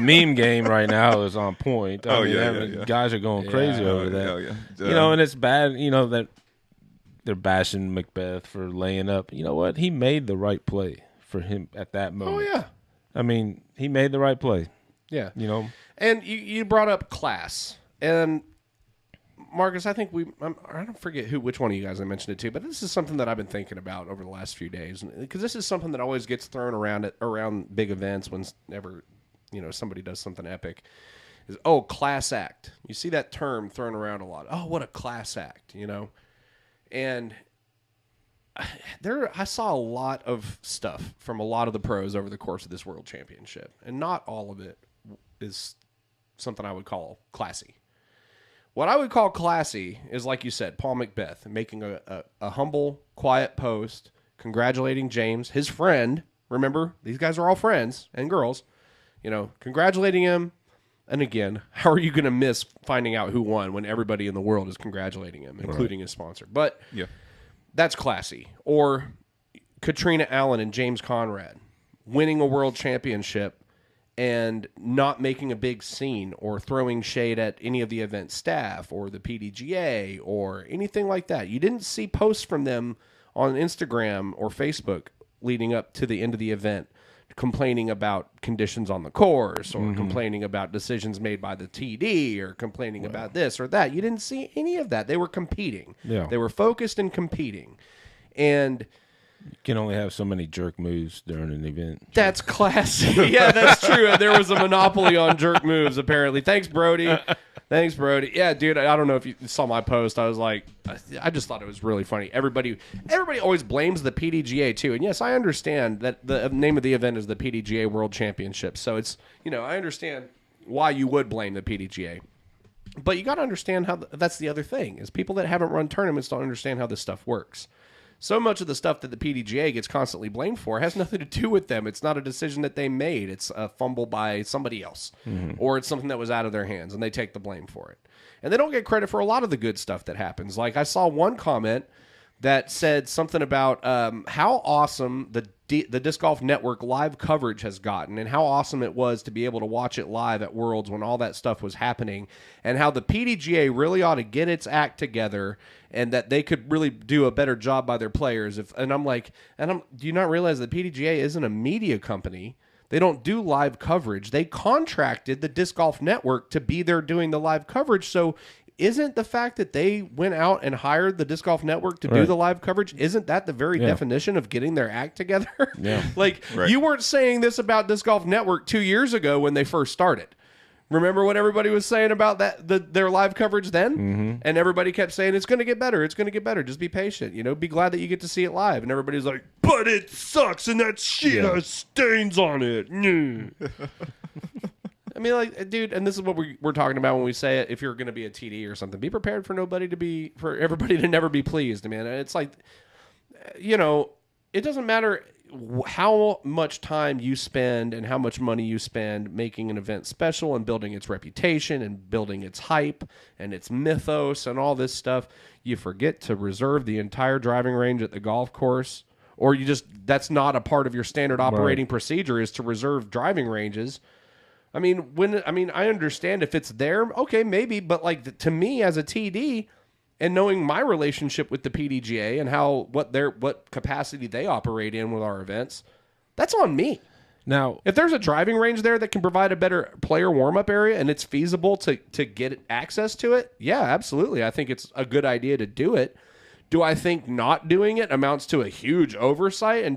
meme game right now is on point. Guys are going crazy over that. And it's bad. That they're bashing Macbeth for laying up. You know what? He made the right play for him at that moment. Oh yeah, I mean, he made the right play. Yeah, And you brought up class, and Marcus, I think I don't forget which one of you guys I mentioned it to, but this is something that I've been thinking about over the last few days, because this is something that always gets thrown around big events whenever somebody does something epic. Is class act. You see that term thrown around a lot. Oh, what a class act, and I saw a lot of stuff from a lot of the pros over the course of this World Championship, and not all of it is something I would call classy. What I would call classy is, like you said, Paul Macbeth making a humble, quiet post, congratulating James, his friend. Remember, these guys are all friends and girls. Congratulating him. And again, how are you going to miss finding out who won when everybody in the world is congratulating him, including his sponsor? But that's classy. Or Katrina Allen and James Conrad winning a world championship and not making a big scene or throwing shade at any of the event staff or the PDGA or anything like that. You didn't see posts from them on Instagram or Facebook leading up to the end of the event complaining about conditions on the course or complaining about decisions made by the TD or complaining about this or that. You didn't see any of that. They were competing. Yeah. They were focused and competing. And you can only have so many jerk moves during an event. That's classy. Yeah, that's true. There was a monopoly on jerk moves, apparently. Thanks, Brody. Yeah, dude, I don't know if you saw my post. I was like, I just thought it was really funny. Everybody always blames the PDGA, too. And yes, I understand that the name of the event is the PDGA World Championship. So it's, I understand why you would blame the PDGA. But you got to understand how that's the other thing is people that haven't run tournaments don't understand how this stuff works. So much of the stuff that the PDGA gets constantly blamed for has nothing to do with them. It's not a decision that they made. It's a fumble by somebody else, or it's something that was out of their hands, and they take the blame for it. And they don't get credit for a lot of the good stuff that happens. Like I saw one comment that said something about how awesome the Disc Golf Network live coverage has gotten and how awesome it was to be able to watch it live at Worlds when all that stuff was happening, and how the PDGA really ought to get its act together and that they could really do a better job by their players. Do you not realize the PDGA isn't a media company? They don't do live coverage. They contracted the Disc Golf Network to be there doing the live coverage. So isn't the fact that they went out and hired the Disc Golf Network to do the live coverage, isn't that the very definition of getting their act together? Yeah. You weren't saying this about Disc Golf Network 2 years ago when they first started. Remember what everybody was saying about their live coverage then? Mm-hmm. And everybody kept saying, it's going to get better. It's going to get better. Just be patient. Be glad that you get to see it live. And everybody's like, but it sucks and that shit has stains on it. I mean, dude, and this is what we're talking about when we say it. If you're going to be a TD or something, be prepared for for everybody to never be pleased, man. It's like, it doesn't matter how much time you spend and how much money you spend making an event special and building its reputation and building its hype and its mythos and all this stuff. You forget to reserve the entire driving range at the golf course, or that's not a part of your standard operating procedure is to reserve driving ranges. I understand if it's there, okay, maybe, but to me as a TD and knowing my relationship with the PDGA and what capacity they operate in with our events, that's on me. Now, if there's a driving range there that can provide a better player warm-up area and it's feasible to get access to it, yeah, absolutely. I think it's a good idea to do it. Do I think not doing it amounts to a huge oversight? And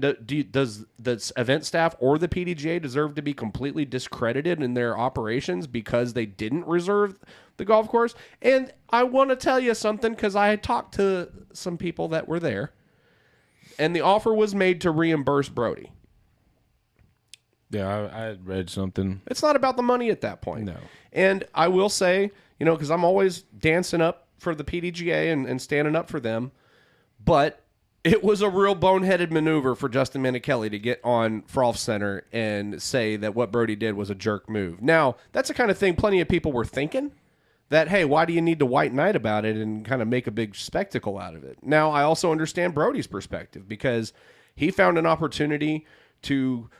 does the event staff or the PDGA deserve to be completely discredited in their operations because they didn't reserve the golf course? And I want to tell you something because I talked to some people that were there, and the offer was made to reimburse Brody. Yeah, I read something. It's not about the money at that point. No. And I will say, because I'm always dancing up for the PDGA and standing up for them, but it was a real boneheaded maneuver for Justin Manichelli to get on Frolf Center and say that what Brody did was a jerk move. Now, that's the kind of thing plenty of people were thinking, that, hey, why do you need to white knight about it and kind of make a big spectacle out of it? Now, I also understand Brody's perspective because he found an opportunity to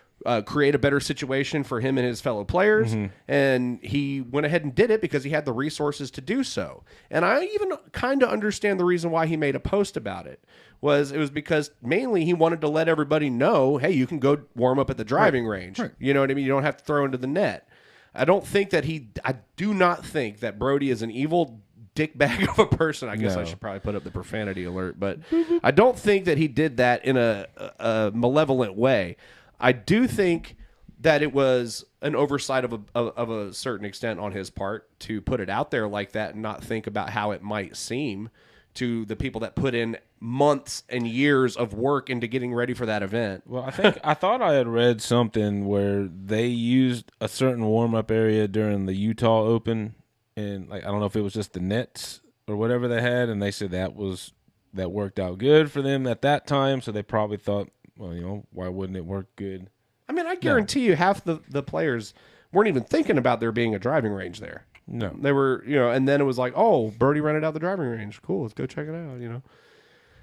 create a better situation for him and his fellow players, and he went ahead and did it because he had the resources to do so. And I even kind of understand the reason why he made a post about it. It was because mainly he wanted to let everybody know, hey, you can go warm up at the driving range. Right. You know what I mean? You don't have to throw into the net. I do not think that Brody is an evil dickbag of a person. I guess I should probably put up the profanity alert, but I don't think that he did that in a malevolent way. I do think that it was an oversight of a certain extent on his part to put it out there like that and not think about how it might seem to the people that put in months and years of work into getting ready for that event. Well, I thought I had read something where they used a certain warm-up area during the Utah Open, and I don't know if it was just the nets or whatever they had, and they said that worked out good for them at that time, so they probably thought, well, why wouldn't it work good? I mean, I guarantee you half the players weren't even thinking about there being a driving range there. No. They were, and then it was like, oh, Brody rented out the driving range. Cool, let's go check it out,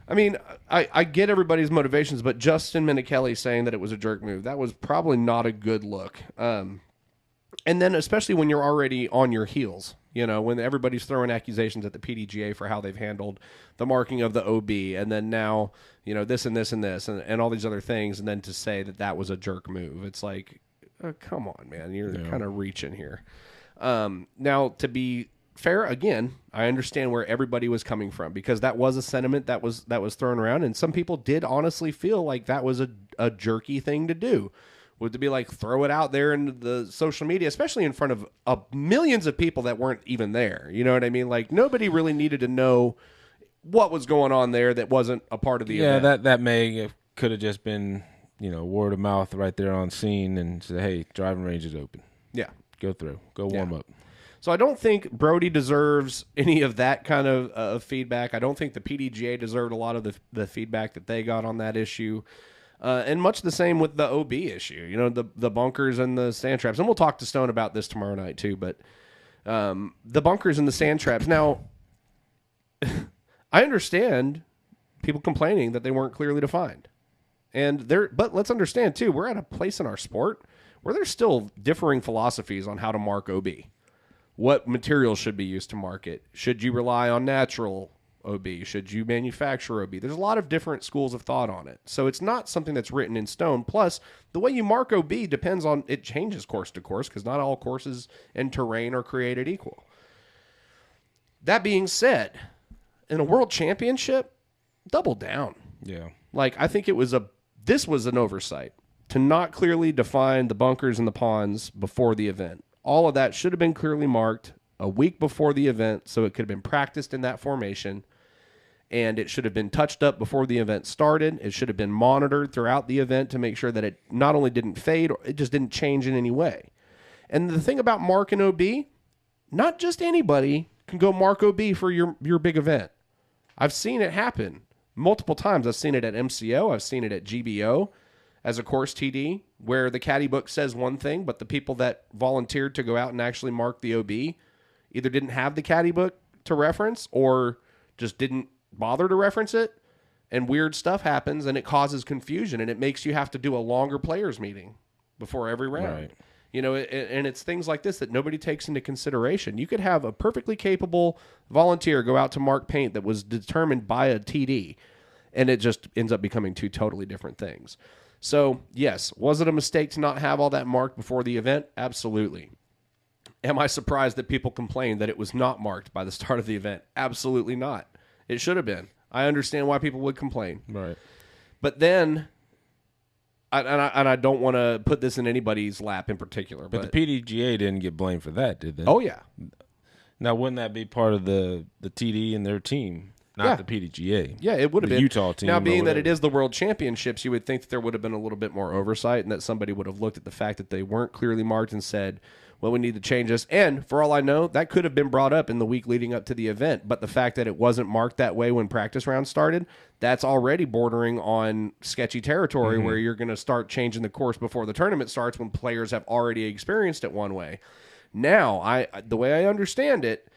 I mean, I get everybody's motivations, but Justin Manichelli saying that it was a jerk move, that was probably not a good look. And then especially when you're already on your heels, when everybody's throwing accusations at the PDGA for how they've handled the marking of the OB, and then now, this and this and this and all these other things, and then to say that was a jerk move. It's like, come on, man, you're kind of reaching here. Now, to be fair, again, I understand where everybody was coming from because that was a sentiment that was thrown around, and some people did honestly feel like that was a jerky thing to do. Would to be like throw it out there in the social media, especially in front of millions of people that weren't even there. You know what I mean? Like nobody really needed to know what was going on there that wasn't a part of the event. Yeah, that could have just been word of mouth right there on scene and say, hey, driving range is open. Yeah, go through, go warm up. So I don't think Brody deserves any of that kind of feedback. I don't think the PDGA deserved a lot of the feedback that they got on that issue. And much the same with the OB issue, the bunkers and the sand traps. And we'll talk to Stone about this tomorrow night too, but the bunkers and the sand traps. Now, I understand people complaining that they weren't clearly defined. But let's understand too, we're at a place in our sport where there's still differing philosophies on how to mark OB. What materials should be used to mark it? Should you rely on natural OB? Should you manufacture OB? There's a lot of different schools of thought on it. So it's not something that's written in stone. Plus, the way you mark OB depends on, it changes course to course because not all courses and terrain are created equal. That being said, in a world championship, double down. Yeah. Like, I think this was an oversight to not clearly define the bunkers and the ponds before the event. All of that should have been clearly marked a week before the event so it could have been practiced in that formation, and it should have been touched up before the event started. It should have been monitored throughout the event to make sure that it not only didn't fade, it just didn't change in any way. And the thing about marking OB, not just anybody can go mark OB for your big event. I've seen it happen multiple times. I've seen it at MCO. I've seen it at GBO as a course TD, where the caddy book says one thing, but the people that volunteered to go out and actually mark the OB either didn't have the caddy book to reference or just didn't bother to reference it, and weird stuff happens, and it causes confusion, and it makes you have to do a longer players meeting before every round. Right. And it's things like this that nobody takes into consideration. You could have a perfectly capable volunteer go out to mark paint that was determined by a TD, and it just ends up becoming two totally different things. So, yes, was it a mistake to not have all that marked before the event? Absolutely. Am I surprised that people complained that it was not marked by the start of the event? Absolutely not. It should have been. I understand why people would complain. Right. But then, I don't want to put this in anybody's lap in particular. But the PDGA didn't get blamed for that, did they? Oh, yeah. Now, wouldn't that be part of the TD and their team? Not the PDGA. Yeah, it would have been. Utah team. Now, being that it is the World Championships, you would think that there would have been a little bit more oversight and that somebody would have looked at the fact that they weren't clearly marked and said, well, we need to change this. And for all I know, that could have been brought up in the week leading up to the event. But the fact that it wasn't marked that way when practice rounds started, that's already bordering on sketchy territory where you're going to start changing the course before the tournament starts when players have already experienced it one way. Now, the way I understand it,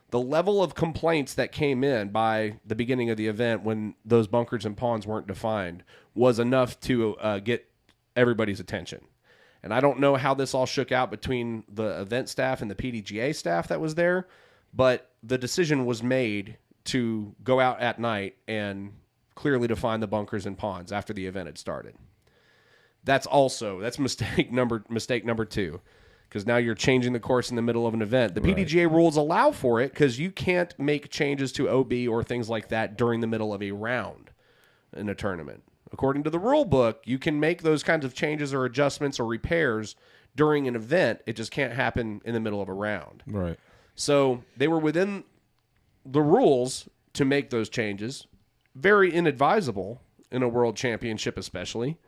the level of complaints that came in by the beginning of the event when those bunkers and ponds weren't defined was enough to get everybody's attention. And I don't know how this all shook out between the event staff and the PDGA staff that was there, but the decision was made to go out at night and clearly define the bunkers and ponds after the event had started. That's mistake number two. Because now you're changing the course in the middle of an event. The PDGA rules allow for it because you can't make changes to OB or things like that during the middle of a round in a tournament. According to the rule book, you can make those kinds of changes or adjustments or repairs during an event. It just can't happen in the middle of a round. Right. So they were within the rules to make those changes. Very inadvisable in a world championship especially.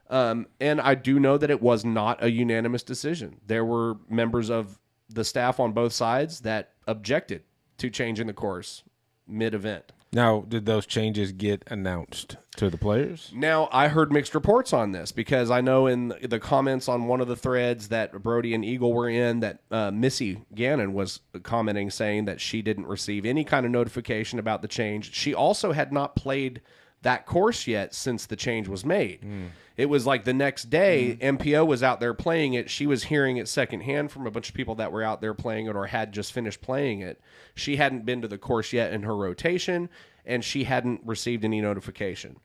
And I do know that it was not a unanimous decision. There were members of the staff on both sides that objected to changing the course mid-event. Now, did those changes get announced to the players? Now, I heard mixed reports on this because I know in the comments on one of the threads that Brody and Eagle were in that Missy Gannon was commenting saying that she didn't receive any kind of notification about the change. She also had not played that course yet since the change was made. It was like the next day, MPO was out there playing it. She was hearing it secondhand from a bunch of people that were out there playing it or had just finished playing it. She hadn't been to the course yet in her rotation, and she hadn't received any notification.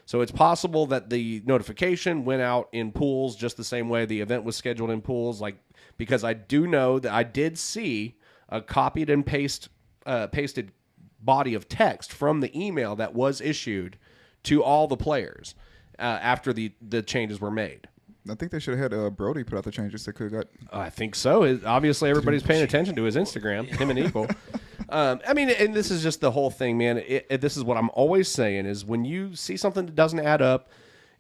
So it's possible that the notification went out in pools just the same way the event was scheduled in pools, because I do know that I did see a copied and pasted body of text from the email that was issued to all the players after the changes were made. I think they should have had Brody put out the changes. They could have got. I think so. Obviously, everybody's paying attention to his Instagram, him and Eagle. I mean, and this is just the whole thing, man. This is what I'm always saying is when you see something that doesn't add up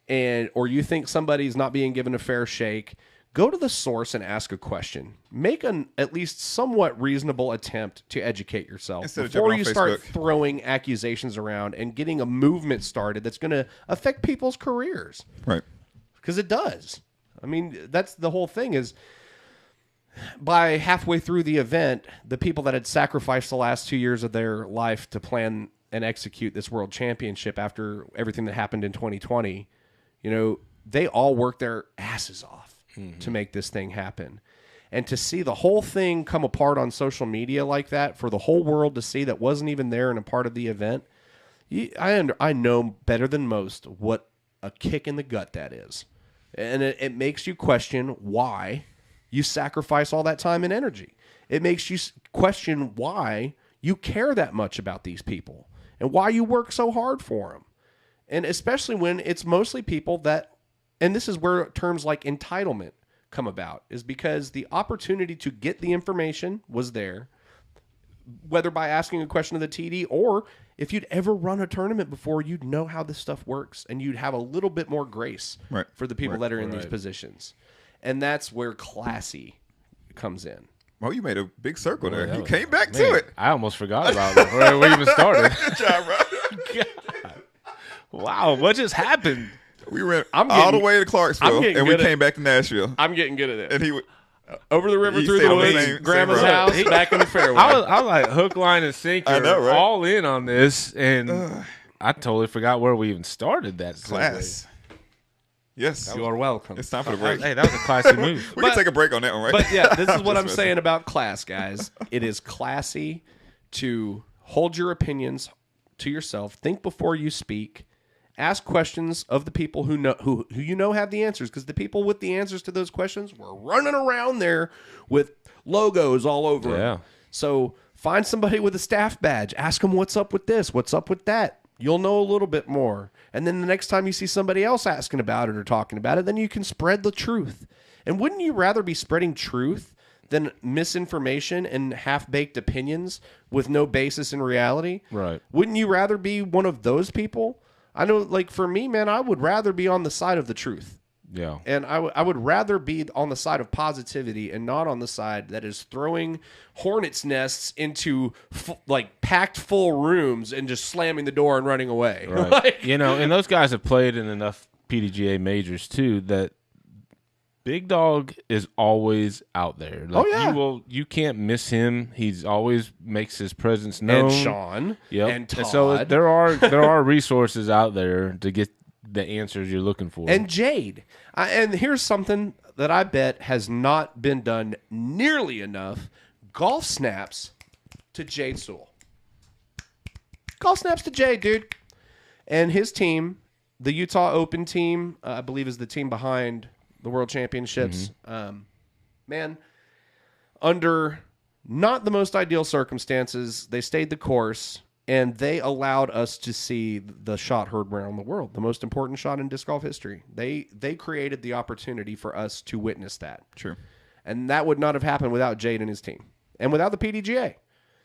or you think somebody's not being given a fair shake, go to the source and ask a question. Make an at least somewhat reasonable attempt to educate yourself Instead of before jumping you on start Facebook. throwing accusations around and getting a movement started that's going to affect people's careers. Right. Because it does. I mean, that's the whole thing is by halfway through the event, the people that had sacrificed the last 2 years of their life to plan and execute this world championship after everything that happened in 2020, they all worked their asses off to make this thing happen. And to see the whole thing come apart on social media like that, for the whole world to see that wasn't even there and a part of the event, I know better than most what a kick in the gut that is. And it makes you question why you sacrifice all that time and energy. It makes you question why you care that much about these people and why you work so hard for them. And especially when it's mostly people that, and this is where terms like entitlement come about, is because the opportunity to get the information was there, whether by asking a question of the TD or if you'd ever run a tournament before, you'd know how this stuff works and you'd have a little bit more grace for the people that are in these positions. And that's where classy comes in. Well, you made a big circle there. You was- came back Man, to it. I almost forgot about where we even started. Good job, bro. Wow, what just happened? We went I'm all the getting- way to I'm Clarksville, getting and we good at- came back to Nashville. I'm getting good at it. And he would. Over the river, He through stayed the on the woods, same grandma's road. house, back in the fairway. I was like hook, line, and sinker, I know, right? all in on this, and I totally forgot where we even started that segue. Class. Yes. You are welcome. It's time for the break. Hey, that was a classy move. We can take a break on that one, right? But yeah, this is what Just I'm messing. saying about class, guys. It is classy to hold your opinions to yourself. Think before you speak. Ask questions of the people who know who you know have the answers, because the people with the answers to those questions were running around there with logos all over Yeah. them. So find somebody with a staff badge. Ask them what's up with this, what's up with that. You'll know a little bit more. And then the next time you see somebody else asking about it or talking about it, then you can spread the truth. And wouldn't you rather be spreading truth than misinformation and half-baked opinions with no basis in reality? Right. Wouldn't you rather be one of those people? I know, like, for me, man, I would rather be on the side of the truth. Yeah. And I would rather be on the side of positivity and not on the side that is throwing hornets' nests into packed full rooms and just slamming the door and running away. Right. Like- And those guys have played in enough PDGA majors too that Big Dog is always out there. Like, Oh, yeah. you can't miss him. He's always makes his presence known. and Sean Yep. and Todd so there are resources out there to get the answers you're looking for. and Jade. And here's something that I bet has not been done nearly enough: golf snaps to Jade Sewell. Golf snaps to Jade, dude. And his team, the Utah Open team, I believe is the team behind the World Championships. Man, under not the most ideal circumstances, they stayed the course, and they allowed us to see the shot heard around the world, the most important shot in disc golf history. They created the opportunity for us to witness that. True. And that would not have happened without Jade and his team, and without the PDGA,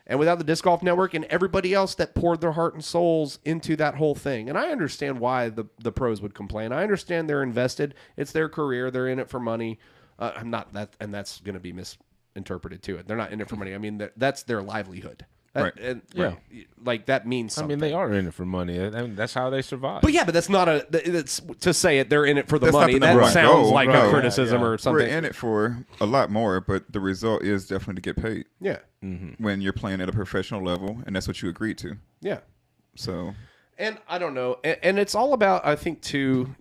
and without the Disc Golf Network and everybody else that poured their heart and souls into that whole thing. And I understand why the pros would complain. I understand they're invested. It's their career. They're in it for money. I'm not that, and that's going to be misinterpreted to it. They're not in it for money. I mean, that's their livelihood. Right. Yeah. Like that means I something. mean, they are in it for money. I mean, that's how they survive. But yeah, but that's not it's to say it. They're in it for the That's not money. the That number one sounds goal. like Right. a criticism Yeah. or We're something. in it for a lot more, but the result is definitely to get paid Yeah. when you're playing at a professional level, and that's what you agreed to. Yeah. So And I don't know. And it's all about, I think, too,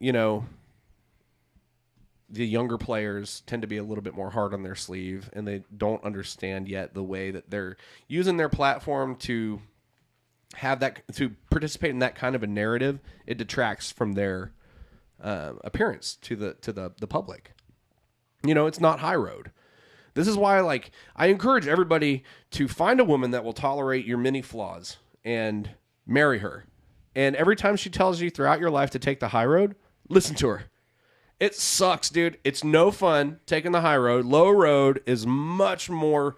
the younger players tend to be a little bit more hard on their sleeve, and they don't understand yet the way that they're using their platform to have that, to participate in that kind of a narrative. It detracts from their appearance to the public. It's not high road. This is why, I encourage everybody to find a woman that will tolerate your many flaws and marry her. And every time she tells you throughout your life to take the high road, listen to her. It sucks, dude. It's no fun taking the high road. Low road is much more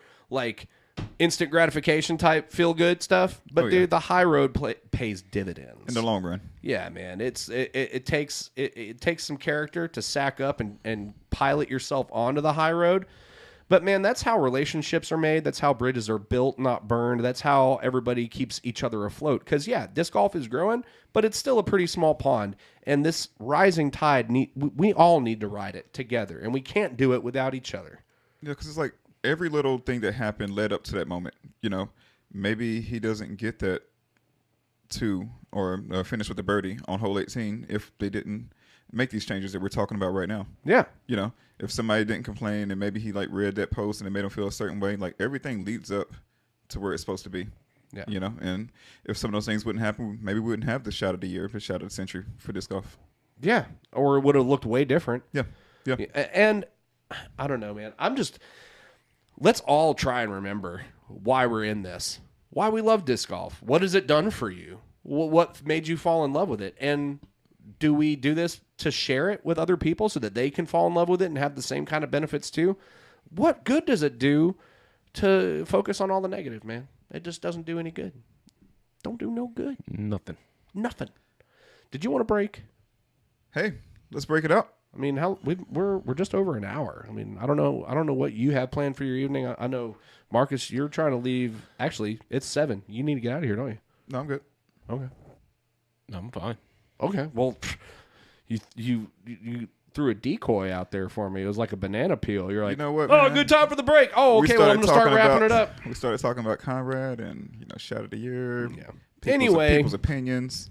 instant gratification type feel good stuff. But dude, the high road pays dividends in the long run. Yeah, man. It takes some character to sack up and pilot yourself onto the high road. But man, that's how relationships are made. That's how bridges are built, not burned. That's how everybody keeps each other afloat. Because yeah, disc golf is growing, but it's still a pretty small pond. And this rising tide, we all need to ride it together, and we can't do it without each other. Yeah, because it's like every little thing that happened led up to that moment. You know, maybe he doesn't get that or finish with the birdie on hole 18 if they didn't make these changes that we're talking about right now. Yeah. You know, if somebody didn't complain and maybe he like read that post and it made him feel a certain way, like everything leads up to where it's supposed to be. Yeah. You know, and if some of those things wouldn't happen, maybe we wouldn't have the shot of the year, the shot of the century for disc golf. Yeah. Or it would have looked way different. Yeah. Yeah. And I don't know, man. Let's all try and remember why we're in this, why we love disc golf. What has it done for you? What made you fall in love with it? And do we do this to share it with other people so that they can fall in love with it and have the same kind of benefits too? What good does it do to focus on all the negative, man? It just doesn't do any good. Don't do no good. Nothing. Did you want to break? Hey, let's break it up. I mean, we're just over an hour. I mean, I don't know what you have planned for your evening. I know, Marcus, you're trying to leave. Actually, it's 7. You need to get out of here, don't you? No, I'm good. Okay. No, I'm fine. Okay. Well, you threw a decoy out there for me. It was like a banana peel. You're like, you know what, oh, man? good time for the break. Oh, okay. Well, I'm gonna start wrapping it up. We started talking about Conrad and shot of the year. Yeah. People's opinions.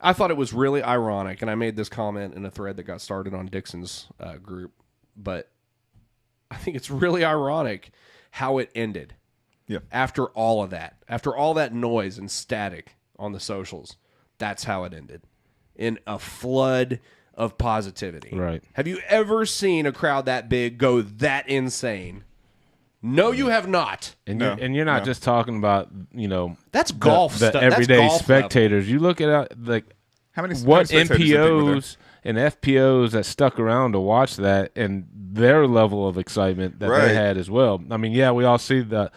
I thought it was really ironic, and I made this comment in a thread that got started on Dixon's group, but I think it's really ironic how it ended. Yeah. After all that noise and static on the socials, that's how it ended. In a flood of positivity. Right. Have you ever seen a crowd that big go that insane? No, you have not. And you're not just talking about, that's golf the stuff. everyday That's golf spectators. You look at how many NPOs and FPOs that stuck around to watch that and their level of excitement that they had as well. I mean, yeah, we all see the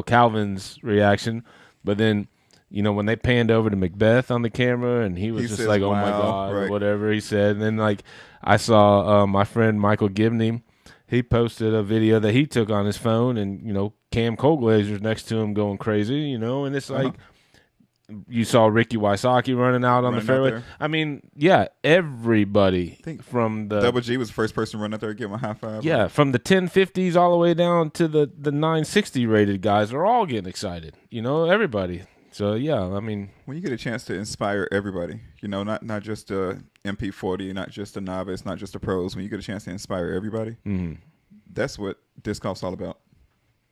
Calvin's reaction, but then when they panned over to Macbeth on the camera and he just like, oh my God, or whatever he said. And then I saw my friend Michael Gibney. He posted a video that he took on his phone, and Cam Colglazer's next to him going crazy, and it's like you saw Ricky Wysocki running out on the fairway. I mean, yeah, everybody from the Double G was the first person running out there to give him a high five. Yeah, from the 1050s all the way down to the 960 rated guys are all getting excited. Everybody. So yeah, I mean, when you get a chance to inspire everybody, not just a MP40, not just a novice, not just the pros. When you get a chance to inspire everybody, that's what disc golf's all about.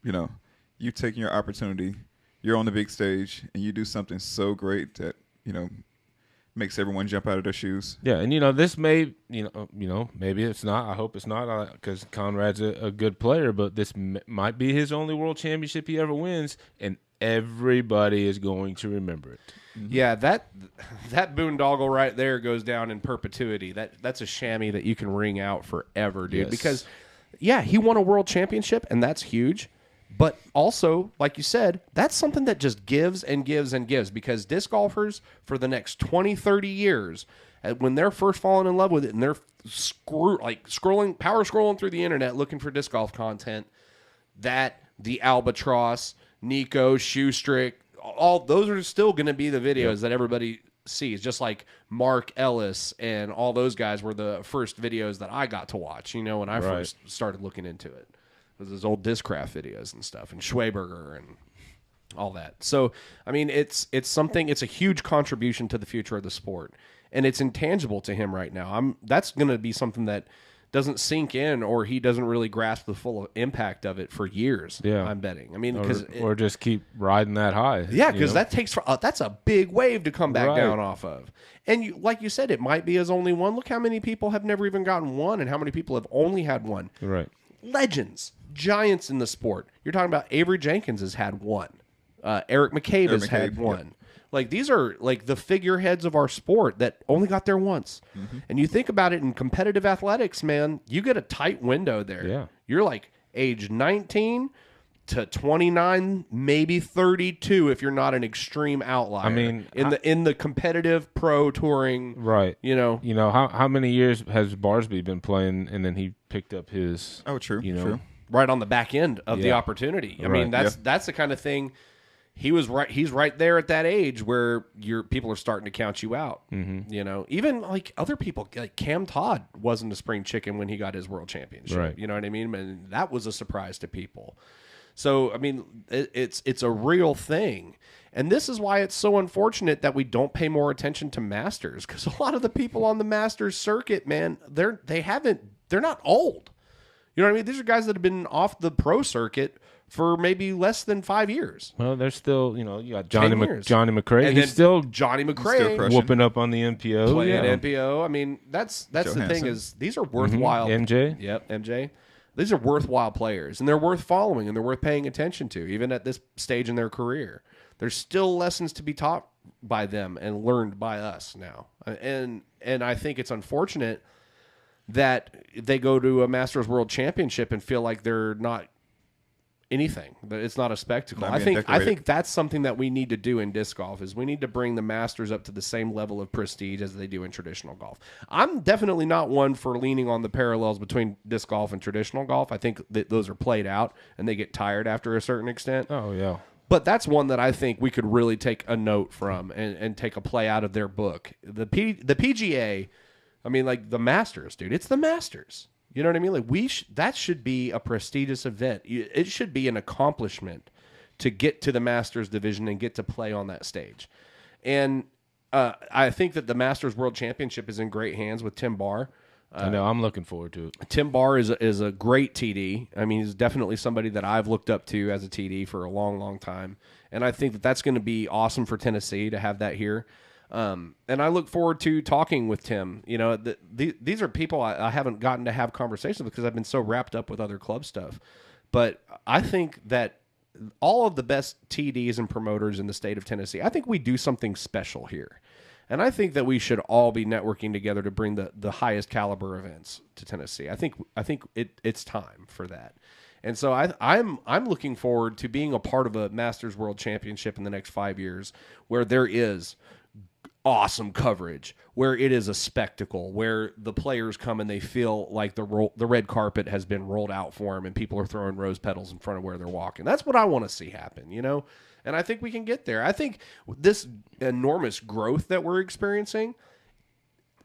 You taking your opportunity, you're on the big stage, and you do something so great that makes everyone jump out of their shoes. Yeah, and this may, maybe it's not. I hope it's not, because Conrad's a good player, but this might be his only world championship he ever wins, and everybody is going to remember it. Mm-hmm. Yeah, that boondoggle right there goes down in perpetuity. That's a chamois that you can ring out forever, dude. Yes. Because, yeah, he won a world championship, and that's huge. But also, like you said, that's something that just gives and gives and gives. Because disc golfers, for the next 20, 30 years, when they're first falling in love with it and they're power scrolling through the internet looking for disc golf content, the Albatross, Nico, Shoestrick, all those are still going to be the videos that everybody sees. Just like Mark Ellis and all those guys were the first videos that I got to watch, when I first started looking into it. It was those old Discraft videos and stuff, and Schwaberger and all that. So, I mean, it's a huge contribution to the future of the sport, and it's intangible to him right now. That's going to be something that doesn't sink in, or he doesn't really grasp the full impact of it for years. Yeah, I'm betting. I mean, or just keep riding that high. Yeah, because that's a big wave to come back down off of. And like you said, it might be his only one. Look how many people have never even gotten one, and how many people have only had one. Right, legends, giants in the sport. You're talking about Avery Jenkins has had one. Eric McCabe has had one. Yep. Like, these are like the figureheads of our sport that only got there once. Mm-hmm. And you think about it in competitive athletics, man, you get a tight window there. Yeah. You're like age 19 to 29, maybe 32 if you're not an extreme outlier. I mean, in the competitive pro touring, right? You know, how many years has Barsby been playing, and then he picked up his true. right on the back end of the opportunity. I mean, that's the kind of thing. He's right there at that age where people are starting to count you out. Mm-hmm. You know, even like other people, like Cam Todd wasn't a spring chicken when he got his world championship. Right. You know what I mean? And that was a surprise to people. So I mean, it's a real thing, and this is why it's so unfortunate that we don't pay more attention to Masters, because a lot of the people on the Masters circuit, man, they're not old. You know what I mean? These are guys that have been off the pro circuit for maybe less than 5 years. Well, they're still, you got Johnny McRae. And he's still Johnny McRae whooping up on the MPO. Playing MPO. I mean, that's the thing is these are worthwhile. MJ. Yep, MJ. These are worthwhile players, and they're worth following, and they're worth paying attention to, even at this stage in their career. There's still lessons to be taught by them and learned by us now. And I think it's unfortunate that they go to a Masters World Championship and feel like they're not anything, that it's not a spectacle. I think that's something that we need to do in disc golf, is we need to bring the Masters up to the same level of prestige as they do in traditional golf. I'm definitely not one for leaning on the parallels between disc golf and traditional golf. I think that those are played out and they get tired after a certain extent. Oh yeah. But that's one that I think we could really take a note from and take a play out of their book. The PGA, I mean, like the Masters, dude, it's the Masters. You know what I mean? Like that should be a prestigious event. It should be an accomplishment to get to the Masters division and get to play on that stage. And I think that the Masters World Championship is in great hands with Tim Barr. I know. I'm looking forward to it. Tim Barr is a great TD. I mean, he's definitely somebody that I've looked up to as a TD for a long, long time. And I think that that's going to be awesome for Tennessee to have that here. And I look forward to talking with Tim. You know, these are people I haven't gotten to have conversations with because I've been so wrapped up with other club stuff. But I think that all of the best TDs and promoters in the state of Tennessee, I think we do something special here. And I think that we should all be networking together to bring the highest caliber events to Tennessee. I think it's time for that. And so I'm looking forward to being a part of a Masters World Championship in the next 5 years where there is awesome coverage, where it is a spectacle, where the players come and they feel like the red carpet has been rolled out for them and people are throwing rose petals in front of where they're walking. That's what I want to see happen, you know? And I think we can get there. I think this enormous growth that we're experiencing,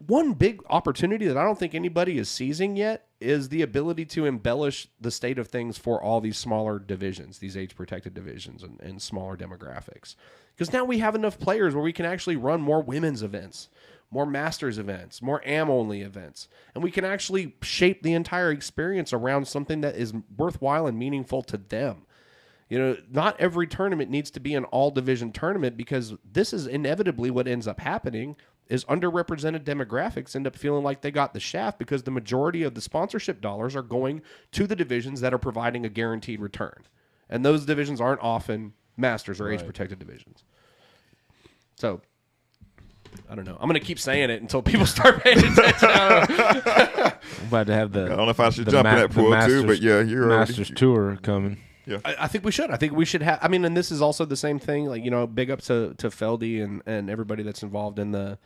one big opportunity that I don't think anybody is seizing yet is the ability to embellish the state of things for all these smaller divisions, these age-protected divisions and smaller demographics. Because now we have enough players where we can actually run more women's events, more Masters events, more AM-only events. And we can actually shape the entire experience around something that is worthwhile and meaningful to them. You know, not every tournament needs to be an all-division tournament, because this is inevitably what ends up happening is underrepresented demographics end up feeling like they got the shaft because the majority of the sponsorship dollars are going to the divisions that are providing a guaranteed return. And those divisions aren't often Masters or age-protected divisions. So, I don't know. I'm going to keep saying it until people start paying attention. I'm about to have I don't know if I should jump in that pool too, but yeah, you're Masters tour coming. Yeah, I think we should. I think we should have. I mean, and this is also the same thing. Like, you know, big ups to Feldy and everybody that's involved in the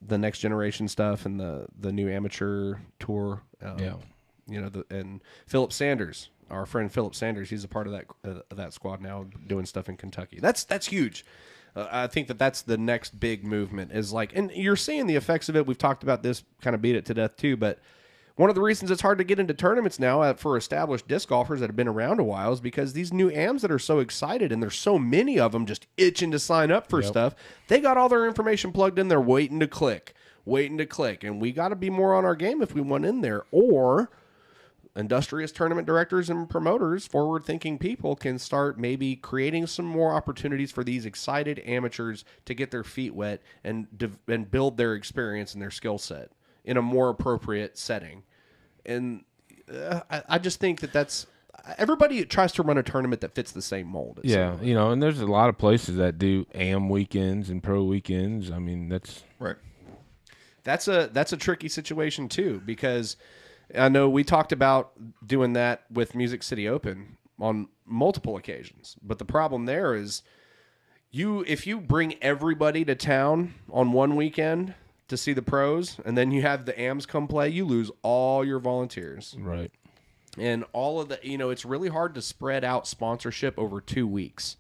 next generation stuff and the new amateur tour. Yeah, you know, and Philip Sanders, our friend Philip Sanders, he's a part of that squad now, doing stuff in Kentucky. That's huge. I think that's the next big movement is like, and you're seeing the effects of it. We've talked about this, kind of beat it to death too, but one of the reasons it's hard to get into tournaments now for established disc golfers that have been around a while is because these new AMs that are so excited, and there's so many of them just itching to sign up for stuff, they got all their information plugged in. They're waiting to click. And we got to be more on our game if we want in there. Or industrious tournament directors and promoters, forward-thinking people, can start maybe creating some more opportunities for these excited amateurs to get their feet wet and build their experience and their skill set in a more appropriate setting. And I just think that's everybody tries to run a tournament that fits the same mold. Yeah, you know, and there's a lot of places that do AM weekends and pro weekends. I mean, that's right. That's a tricky situation too, because I know we talked about doing that with Music City Open. on multiple occasions. But the problem there is if you bring everybody to town on one weekend to see the pros, and then you have the AMs come play, you lose all your volunteers. Right. And all of the, it's really hard to spread out sponsorship over 2 weeks.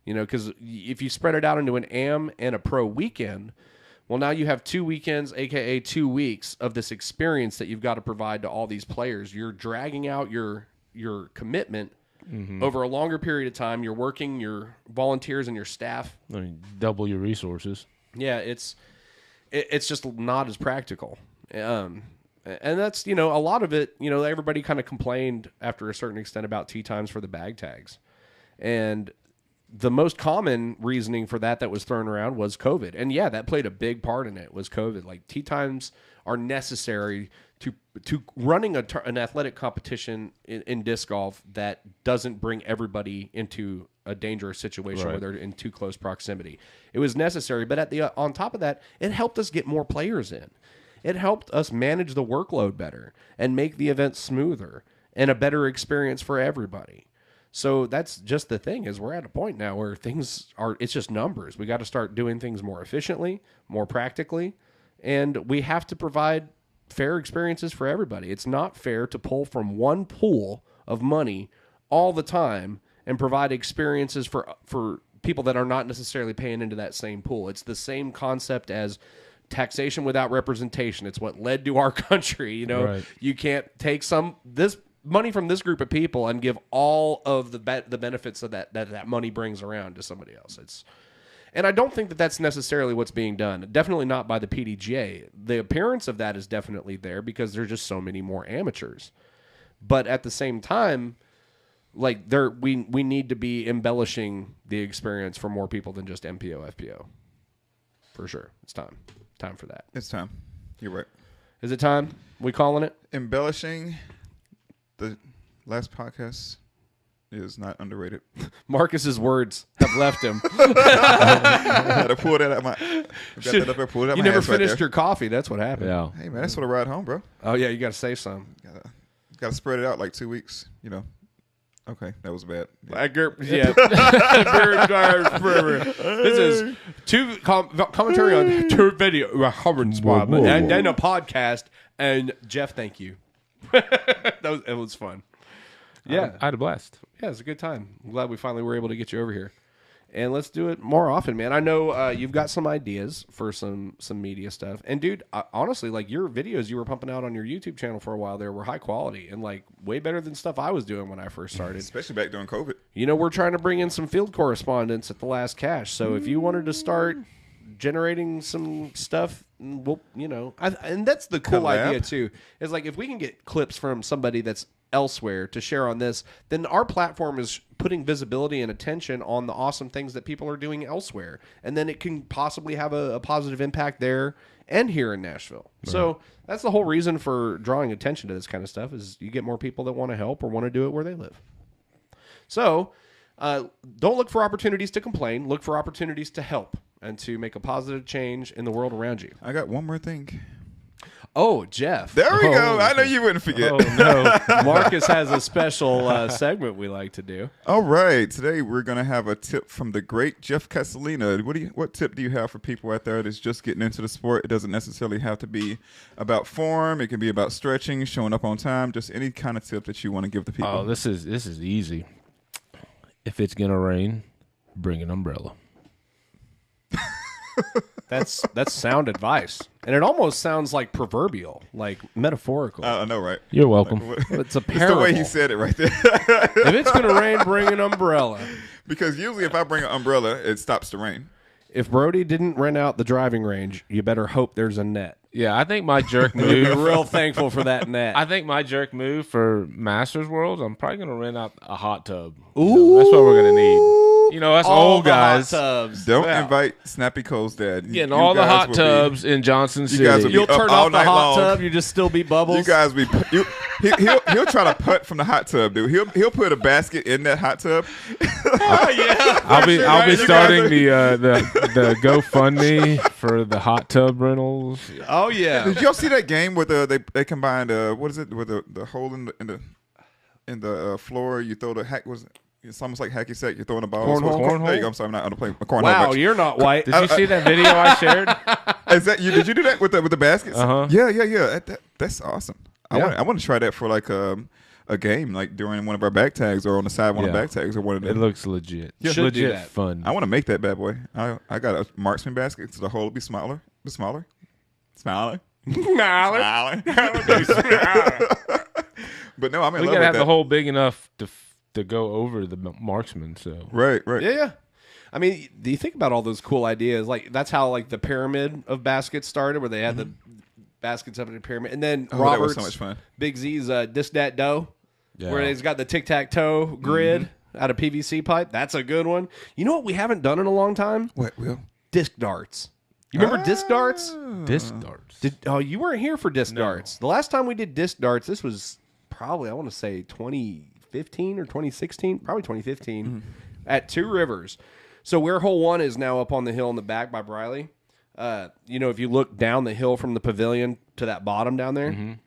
Because if you spread it out into an AM and a pro weekend, well, now you have 2 weekends, a.k.a. 2 weeks of this experience that you've got to provide to all these players. You're dragging out your commitment over a longer period of time. You're working your volunteers and your staff. I mean, double your resources. Yeah, it's just not as practical. And that's, a lot of it, everybody kind of complained after a certain extent about tee times for the bag tags. And the most common reasoning for that was thrown around was COVID. And yeah, that played a big part in it, was COVID. Like, tee times are necessary to running an athletic competition in disc golf that doesn't bring everybody into a dangerous situation where they're in too close proximity. It was necessary, but on top of that, it helped us get more players in. It helped us manage the workload better and make the event smoother and a better experience for everybody. So that's just the thing, is we're at a point now where it's just numbers. We got to start doing things more efficiently, more practically, and we have to provide fair experiences for everybody. It's not fair to pull from one pool of money all the time and provide experiences for people that are not necessarily paying into that same pool. It's the same concept as taxation without representation. It's what led to our country. Right. You can't take this money from this group of people and give all of the benefits of that money brings around to somebody else. And I don't think that that's necessarily what's being done. Definitely not by the PDGA. The appearance of that is definitely there because there's just so many more amateurs. But at the same time, like, we need to be embellishing the experience for more people than just MPO, FPO. For sure. It's time. Time for that. It's time. You're right. Is it time? We calling it? Embellishing the last podcast is not underrated. Marcus's words have left him. I had to pull that out my. You never finished your coffee. That's what happened. Yeah. Hey man, that's what I ride home, bro. Oh yeah, you got to save some. Gotta spread it out like 2 weeks. Okay, that was bad. Yeah. This is commentary on two video and then a podcast. And Jeff, thank you. It was fun. Yeah, I had a blast. Yeah, it was a good time. I'm glad we finally were able to get you over here. And let's do it more often, man. I know you've got some ideas for some media stuff. And, dude, honestly, like, your videos you were pumping out on your YouTube channel for a while there were high quality and, like, way better than stuff I was doing when I first started. Especially back during COVID. We're trying to bring in some field correspondence at the last cash. So if you wanted to start generating some stuff, well, and that's the cool idea, too, is, like, if we can get clips from somebody that's elsewhere to share on this, then our platform is putting visibility and attention on the awesome things that people are doing elsewhere, and then it can possibly have a positive impact there and here in Nashville. Right. So that's the whole reason for drawing attention to this kind of stuff, is you get more people that want to help or want to do it where they live. So don't look for opportunities to complain, look for opportunities to help and to make a positive change in the world around you. I got one more thing. Oh, Jeff. There we go. I know you wouldn't forget. Oh, no. Marcus has a special segment we like to do. All right. Today we're going to have a tip from the great Jeff Casalina. What tip do you have for people out there that's just getting into the sport? It doesn't necessarily have to be about form. It can be about stretching, showing up on time, just any kind of tip that you want to give the people. Oh, this is easy. If it's going to rain, bring an umbrella. That's sound advice, and it almost sounds like proverbial, like metaphorical. I know, right? You're welcome. It's a parable. It's the way he said it right there. If it's gonna rain, bring an umbrella. Because usually, if I bring an umbrella, it stops the rain. If Brody didn't rent out the driving range, you better hope there's a net. Yeah, I think my jerk move. You'd be real thankful for that net. I think my jerk move for Masters Worlds, I'm probably gonna rent out a hot tub. Ooh. That's what we're gonna need. Us all old guys. Hot tubs. Don't invite Snappy Cole's dad. Getting all the hot tubs in Johnson City. Guys will be You'll up turn all off the night hot long. tub. You just still be bubbles. You guys be he'll try to putt from the hot tub, dude. He'll put a basket in that hot tub. Oh yeah. I'll be starting the GoFundMe for the hot tub rentals. Oh yeah. Did y'all see that game where they combined what is it with the hole in the in the floor. You throw the hack. It's almost like hacky sack. You're throwing a ball. Cornhole? There you go. I'm sorry, I'm not playing cornhole. Wow, you're not white. Did you see that video I shared? Is that you? Did you do that with the baskets? Uh-huh. Yeah. That's awesome. Yeah. I want to try that for like a game, like during one of our back tags or on the side of one of the back tags or one of them. It looks legit. Yeah. Should do legit that. fun. I want to make that bad boy. I got a marksman basket, so the hole will be smaller. Smaller. But no, I'm in We love gotta with have that. the hole big enough to go over the marksman. So Right. Yeah. I mean, do you think about all those cool ideas? Like that's how like the pyramid of baskets started, where they had the baskets up in a pyramid, and then that Robert's was so much fun. Big Z's Dis Dat Dough, Yeah. where he's got the tic tac toe grid out of PVC pipe. That's a good one. You know what we haven't done in a long time? What, Will? Disc darts. You remember disc darts? disc darts. You weren't here for disc darts. The last time we did disc darts, this was probably, I want to say 2015 or 2016, probably 2015, at Two Rivers. So where hole 1 is now up on the hill in the back by Briley, if you look down the hill from the pavilion to that bottom down there.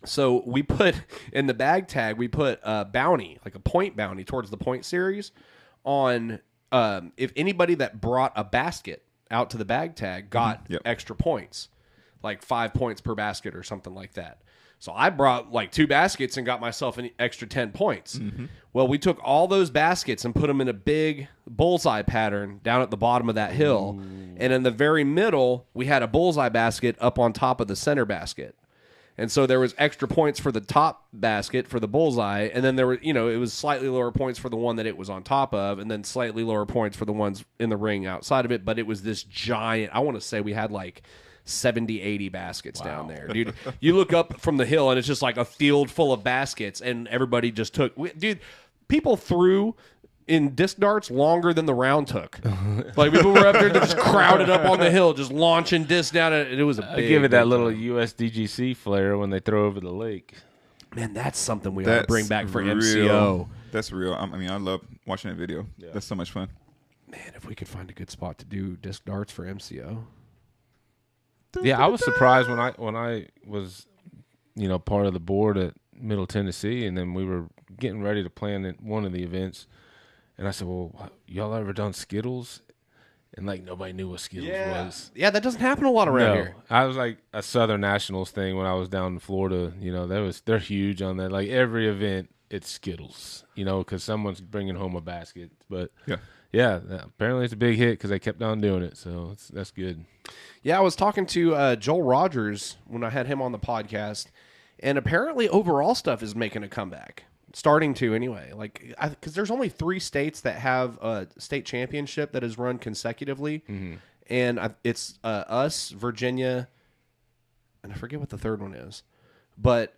So we put in the bag tag, we put a bounty, like a point bounty towards the point series on if anybody that brought a basket out to the bag tag got extra points, like 5 points per basket or something like that. So I brought like 2 baskets and got myself an extra 10 points. Well, we took all those baskets and put them in a big bullseye pattern down at the bottom of that hill. And in the very middle, we had a bullseye basket up on top of the center basket. And so there was extra points for the top basket for the bullseye, and then there were, it was slightly lower points for the one that it was on top of, and then slightly lower points for the ones in the ring outside of it. But it was this giant, I want to say we had like 70, 80 baskets down there, dude. You look up from the hill, and it's just like a field full of baskets, and everybody just took, dude, people threw in disc darts longer than the round took. Like people were up there just crowded up on the hill, just launching discs down. It was a big, I give it that big little time. USDGC flair when they throw over the lake. Man, that's something we ought to bring back for real. MCO. That's real. I mean, I love watching that video. That's so much fun. Man, if we could find a good spot to do disc darts for MCO. Yeah, I was surprised when I was, part of the board at Middle Tennessee, and then we were getting ready to plan one of the events, and I said, "Well, y'all ever done Skittles?" And like nobody knew what Skittles was. Yeah, that doesn't happen a lot around here. I was like a Southern Nationals thing when I was down in Florida. They're huge on that. Like every event, it's Skittles. Because someone's bringing home a basket. But yeah, apparently it's a big hit because they kept on doing it. So that's good. Yeah, I was talking to Joel Rogers when I had him on the podcast, and apparently overall stuff is making a comeback. Starting to anyway, like because there's only 3 states that have a state championship that is run consecutively, and it's us, Virginia, and I forget what the third one is, but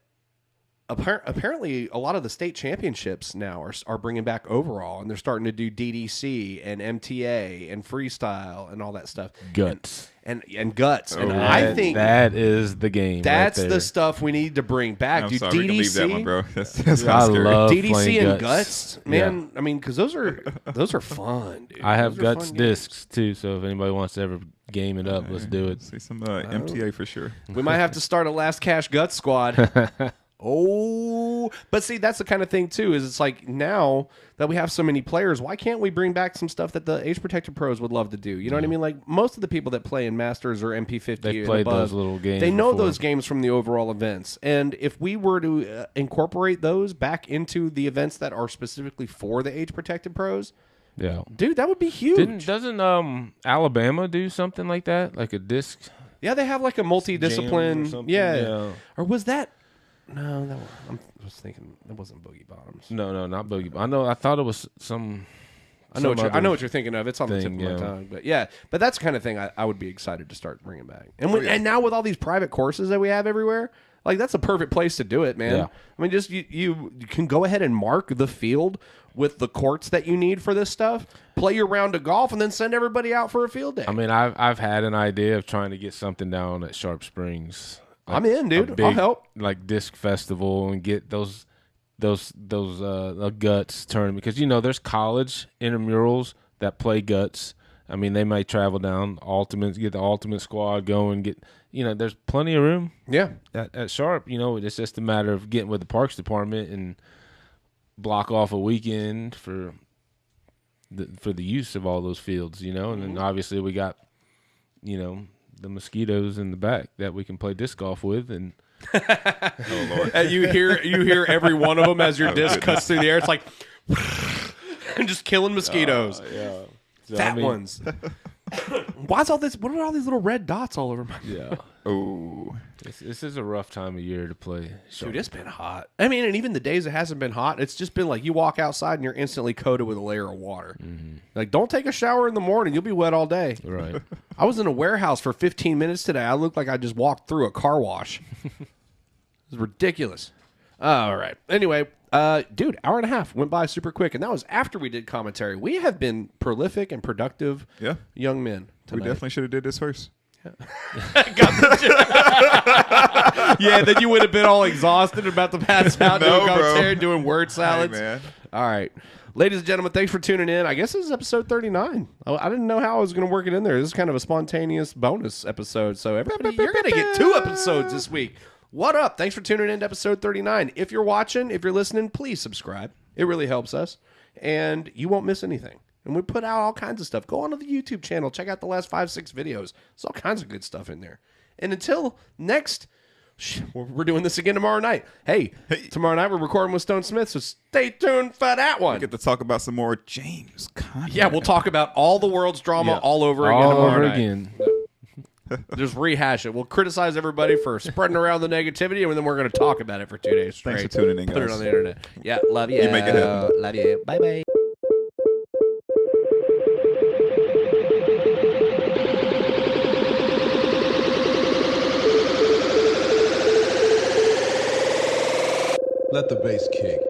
apparently a lot of the state championships now are bringing back overall, and they're starting to do DDC and MTA and freestyle and all that stuff. Guts. And guts. And I think that is the game. that's right there. the stuff we need to bring back. I'm Dude, sorry, we can leave that one, DDC, bro. That's I kind of scary. love DDC playing and guts. guts, man. I mean, because those are fun, dude. I have Those are guts fun discs too, so if anybody wants to ever game it up, let's do it. See some MTA for sure. games. We might have to start a Last Cash Guts squad. But see, that's the kind of thing too. Is it's like now that we have so many players, why can't we bring back some stuff that the Age Protected pros would love to do? You know what I mean? Like most of the people that play in Masters or MP50, They've and played above, those little games They know before. those games from the overall events, and if we were to incorporate those back into the events that are specifically for the Age Protected pros, Yeah. dude, that would be huge. Doesn't Alabama do something like that, like a disc? Yeah, they have like a Jam multi-discipline. or something? Yeah. Yeah. Or was that? No, I was thinking that wasn't Boogie Bottoms. No, not Boogie. I thought it was some. I know some what you're thinking of. It's on the tip of thing, my yeah. tongue, but that's the kind of thing I would be excited to start bringing back. And and now with all these private courses that we have everywhere, like that's a perfect place to do it, man. Yeah. I mean, just you can go ahead and mark the field with the courts that you need for this stuff. Play your round of golf, and then send everybody out for a field day. I mean, I've had an idea of trying to get something down at Sharp Springs. I'm in, dude. A big, I'll help. Like disc festival and get those guts tournament because there's college intramurals that play guts. I mean, they might travel down ultimates, get the ultimate squad going, there's plenty of room. Yeah. At Sharp, it's just a matter of getting with the Parks Department and block off a weekend for the use of all those fields, you know. And then obviously we got, you know, the mosquitoes in the back that we can play disc golf with, and And you hear every one of them as your disc cuts through the air. It's like and just killing mosquitoes. yeah, so, Fat ones. Why's all this? What are all these little red dots all over my? Yeah. Oh, This is a rough time of year to play. Dude, it's been hot. I mean, and even the days it hasn't been hot, it's just been like you walk outside and you're instantly coated with a layer of water. Like, don't take a shower in the morning; you'll be wet all day. Right. I was in a warehouse for 15 minutes today. I looked like I just walked through a car wash. It was ridiculous. All right. Anyway, dude, hour and a half went by super quick, and that was after we did commentary. We have been prolific and productive young men tonight. we definitely should have did this first. Yeah, then you would have been all exhausted about to pass out No, doing bro. commentary, doing word salads. Hey, man. All right. Ladies and gentlemen, thanks for tuning in. I guess this is episode 39. I didn't know how I was going to work it in there. This is kind of a spontaneous bonus episode. So everybody, you're going to get 2 episodes this week. What up? Thanks for tuning in to episode 39. If you're watching, if you're listening, please subscribe. It really helps us. And you won't miss anything. And we put out all kinds of stuff. Go onto the YouTube channel. Check out the last 5-6 videos. There's all kinds of good stuff in there. And until next, we're doing this again tomorrow night. Hey, tomorrow night we're recording with Stone Smith, so stay tuned for that one. We get to talk about some more James Conrad. Yeah, we'll talk about all the world's drama all over again All tomorrow over night. again. Just rehash it. We'll criticize everybody for spreading around the negativity, and then we're going to talk about it for 2 days straight. Thanks for tuning in, Put it guys. on the internet. Yeah, love you. You make it happen. Love you. Bye-bye. Let the bass kick.